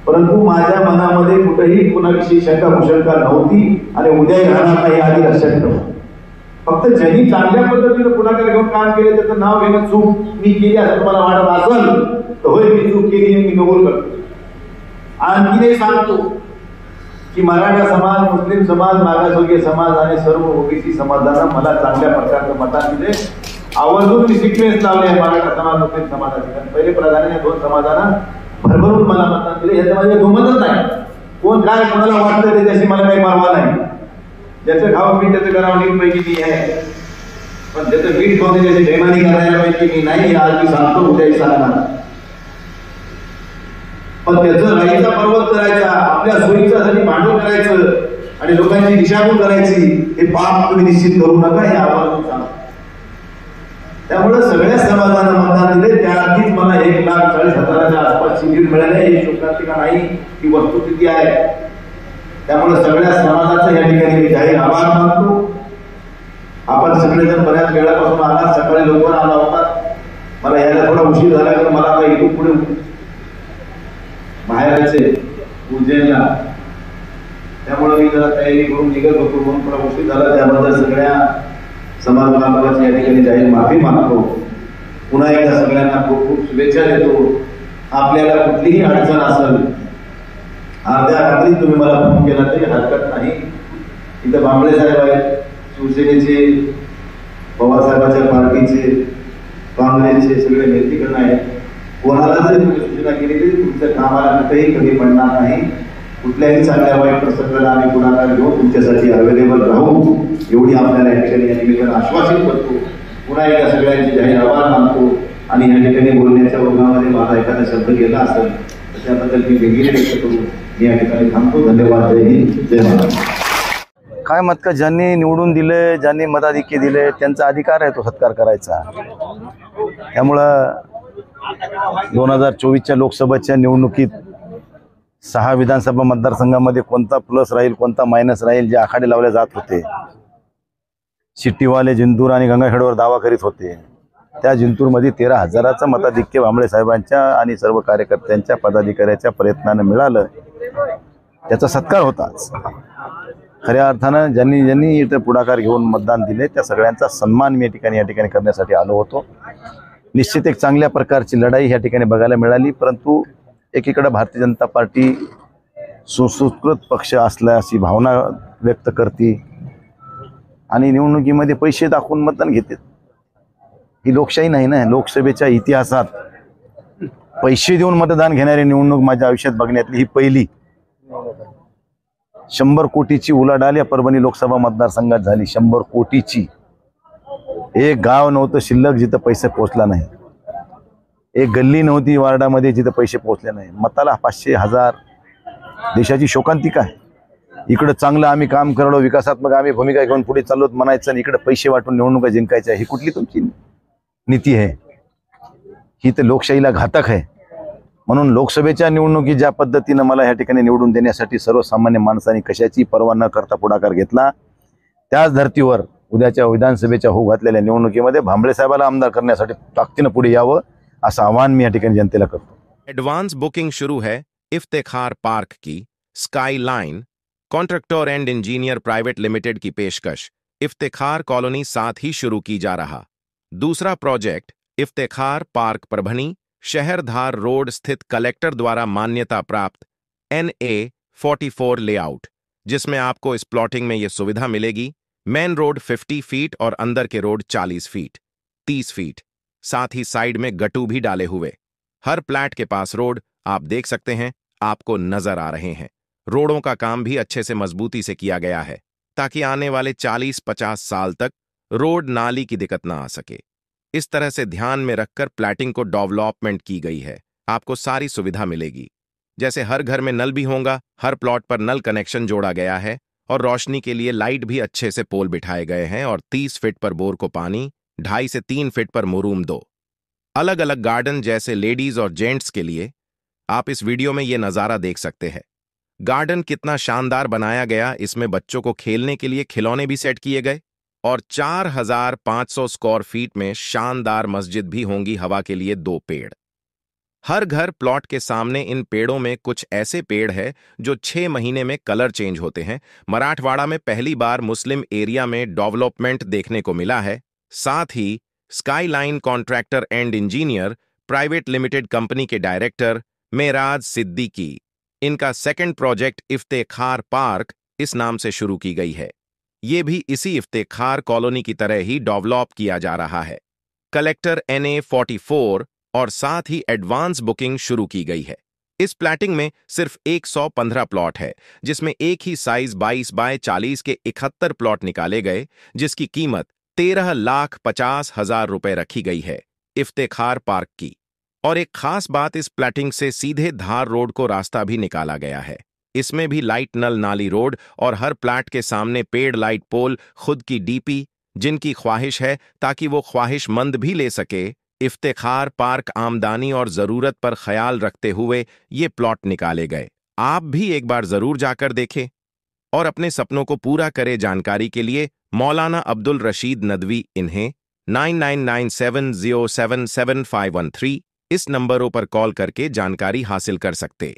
परंतु माझ्या मनामध्ये कुठेही कुणाविषयी शंका कुशंका नव्हती आणि उद्याही राहणार नाही, आधी लक्षात ठेवा. फक्त ज्यांनी चांगल्या पद्धतीने पुढाकार घेऊन काम केले त्याचं नाव घेणं चूक मी केली असं तुम्हाला वाटत असेल तर होय, मी चूक केली मी कबूल करतो. आणखीनही सांगतो की मराठा समाज, मुस्लिम समाज, मागासवर्गीय समाज आणि सर्व ओबीसी समाजाला मला चांगल्या प्रकारचं मतदान दिले. आवर्जून मी सिक्वेन्स लावले आहे मराठा समाज, मुस्लिम समाजाचे. कारण पहिले प्राधान्य दोन समाजांना भरभरून मला मतदान दिले. याचं माझे दुमतच नाही. कोण काय कोणाला वाटतं त्याच्याशी मला काही परवा नाही. ज्याचं खाऊ मी त्याचं करावं नीट पैकी मी आहे, पण ज्याचं मीठ होते त्याची बेमानी करायला पैकी मी नाही. आज मी सांगतो, उद्याही सांगणार. पण त्याचं राईचा पर्वत करायचा, आपल्या सोयीच्यासाठी भांडवल करायचं आणि लोकांची दिशाभूल करायची हे पाप तुम्ही निश्चित करू नका, हे आव्हान सांगतो. त्यामुळे सगळ्या समाजाला मतदान दिले. त्याआधीच मला 1,40,000च्या आसपासची लीड मिळाली. ही शोकांतिका नाही, ही वस्तुस्थिती आहे. त्यामुळे सगळ्या समाजाचा या ठिकाणी मी जाहीर आभार मानतो. आपण सगळेजण बऱ्याच वेळापासून आला, सकाळी लवकर आला होता. मला यायला थोडा उशीर झाला कारण मला आता इथून पुढे बाहेरचे उज्जैनला, त्यामुळे मी जरा तयारी करून निघत होतो, म्हणून थोडा उशीर झाला. त्याबद्दल सगळ्या समाज बांधवांची या ठिकाणी जाहीर माफी मागतो. पुन्हा एकदा सगळ्यांना खूप खूप शुभेच्छा देतो. आपल्याला कुठलीही अडचण असेल, अर्ध्या रात्री तुम्ही मला फोन केला तरी हरकत नाही. इथं भांबळे साहेब आहेत, शिवसेनेचे, पवारसाहेबांच्या पार्टीचे, काँग्रेसचे सगळे नेतेगण आहेत. कोणाला जरी तुम्ही सूचना केली तरी तुमच्या कामाला कुठेही कमी पडणार नाही. कुठल्याही चांगल्या वाईट प्रसंगाला आम्ही पुढाकार घेऊन तुमच्यासाठी अवेलेबल राहू एवढी आपल्याला या ठिकाणी या निमित्तानं आश्वासित करतो. पुन्हा एकदा सगळ्यांचे जाहीर आभार मानतो आणि या ठिकाणी बोलण्याच्या ओघामध्ये माझा एखादा शब्द गेला असेल तर त्याबद्दल मी वेगळी व्यक्त करून मी या ठिकाणी थांबतो. धन्यवाद. जय हिंद, जय महाराष्ट्र. काय मत का ज्यांनी निवडून दिले, ज्यांनी मताधिक्य दिले, त्यांचा अधिकार आहे तो सत्कार करायचा. त्यामुळं 2024च्या लोकसभेच्या निवडणुकीत 6 विधानसभा मतदारसंघामध्ये कोणता प्लस राहील कोणता मायनस राहील जे आखाडे लावले जात होते, शिट्टीवाले जिंतूर आणि गंगाखेडवर दावा करीत होते, त्या जिंतूरमध्ये 13,000चं मताधिक्य भांबळे साहेबांच्या आणि सर्व कार्यकर्त्यांच्या पदाधिकाऱ्याच्या प्रयत्नानं मिळालं. त्याचा सत्कार होताच. खऱ्या अर्थानं ज्यांनी ज्यांनी इथं पुढाकार घेऊन मतदान दिले त्या सगळ्यांचा सन्मान मी या ठिकाणी करण्यासाठी आलो होतो. निश्चित एक चांगल्या प्रकारची लढाई ह्या ठिकाणी बघायला मिळाली. परंतु एकीकडे भारतीय जनता पार्टी सुसंस्कृत पक्ष असला अशी भावना व्यक्त करते आणि निवडणुकीमध्ये पैसे दाखवून मतदान घेते. ही लोकशाही नाही ना. लोकसभेच्या इतिहासात पैसे देऊन मतदान घेणारी निवडणूक माझ्या आयुष्यात बघण्यातली ही पहिली. 100 कोटीची उलाढाल या परभणी लोकसभा मतदारसंघात झाली. 100 कोटीची. एक गाव नव्हतं शिल्लक जिथं पैसे पोहोचला नाही. एक गल्ली नव्हती वार्डामध्ये जिथं पैसे पोहोचले नाही. मताला 500, 1000 देशाची शोकांतिका आहे. इकडं चांगलं आम्ही काम करलो, विकासात्मक आम्ही भूमिका घेऊन पुढे चाललोत म्हणायचं आणि इकडे पैसे वाटून निवडणुका जिंकायच्या. ही कुठली तुमची नीती आहे? ही तर लोकशाहीला घातक आहे. म्हणून लोकसभेच्या निवडणुकीत ज्या पद्धतीनं मला ह्या ठिकाणी निवडून देण्यासाठी सर्वसामान्य माणसांनी कशाची पर्वा न करता पुढाकार घेतला, त्याच धर्तीवर उद्याच्या विधानसभेच्या होऊ घातलेल्या निवडणुकीमध्ये भांबळे साहेबाला आमदार करण्यासाठी ताकदीनं पुढे यावं असं आवाहन मी या ठिकाणी जनतेला करतो. एडवांस बुकिंग शुरू है इफ्तेखार पार्क की. Sky line contractor and engineer private limited की पेशकश इफ्तेखार कॉलोनी साथ ही शुरू की जा रहा. दूसरा प्रोजेक्ट इफ्तेखार पार्क परभनी शहरधार रोड स्थित कलेक्टर द्वारा मान्यता प्राप्त NA-44 लेआउट, जिसमें आपको इस प्लॉटिंग में यह सुविधा मिलेगी. मेन रोड 50 फीट और अंदर के रोड 40 फीट, 30 फीट, साथ ही साइड में गट्टू भी डाले हुए. हर प्लैट के पास रोड आप देख सकते हैं, आपको नजर आ रहे हैं. रोडों का काम भी अच्छे से मजबूती से किया गया है ताकि आने वाले 40-50 साल तक रोड नाली की दिक्कत ना आ सके. इस तरह से ध्यान में रखकर प्लैटिंग को डेवलपमेंट की गई है. आपको सारी सुविधा मिलेगी. जैसे हर घर में नल भी होगा, हर प्लॉट पर नल कनेक्शन जोड़ा गया है और रोशनी के लिए लाइट भी अच्छे से पोल बिठाए गए हैं और 30 फीट पर बोर को पानी, 2.5 से 3 फीट पर मुरूम 2. अलग अलग गार्डन जैसे लेडीज और जेंट्स के लिए आप इस वीडियो में ये नज़ारा देख सकते हैं. गार्डन कितना शानदार बनाया गया. इसमें बच्चों को खेलने के लिए खिलौने भी सेट किए गए और 4,500 स्क्वायर फीट में शानदार मस्जिद भी होंगी. हवा के लिए 2 पेड़. हर घर प्लॉट के सामने इन पेड़ों में कुछ ऐसे पेड़ है जो 6 महीने में कलर चेंज होते हैं. मराठवाड़ा में पहली बार मुस्लिम एरिया में डेवलपमेंट देखने को मिला है. साथ ही sky line contractor and engineer private limited company के डायरेक्टर मेराज सिद्दीकी, इनका सेकंड प्रोजेक्ट इफ्तेखार पार्क इस नाम से शुरू की गई है. ये भी इसी इफ्तेखार कॉलोनी की तरह ही डेवलप किया जा रहा है. कलेक्टर NA-44 और साथ ही एडवांस बुकिंग शुरू की गई है. इस प्लैटिंग में सिर्फ 115 प्लॉट है, जिसमें एक ही साइज 22 बाय 40 के 71 प्लॉट निकाले गए, जिसकी कीमत 13,50,000 रुपए रखी गई है इफ्तेखार पार्क की. और एक खास बात, इस प्लैटिंग से सीधे धार रोड को रास्ता भी निकाला गया है. इसमें भी लाइट नल नाली रोड और हर प्लैट के सामने पेड़ लाइट पोल, खुद की DP, जिनकी ख्वाहिश है ताकि वो ख्वाहिशमंद भी ले सके. इफ्तेखार पार्क आमदनी और जरूरत पर ख्याल रखते हुए ये प्लॉट निकाले गए. आप भी एक बार जरूर जाकर देखें और अपने सपनों को पूरा करें. जानकारी के लिए मौलाना अब्दुल रशीद नदवी, इन्हें 9997077513 इस नंबरों पर कॉल करके जानकारी हासिल कर सकते.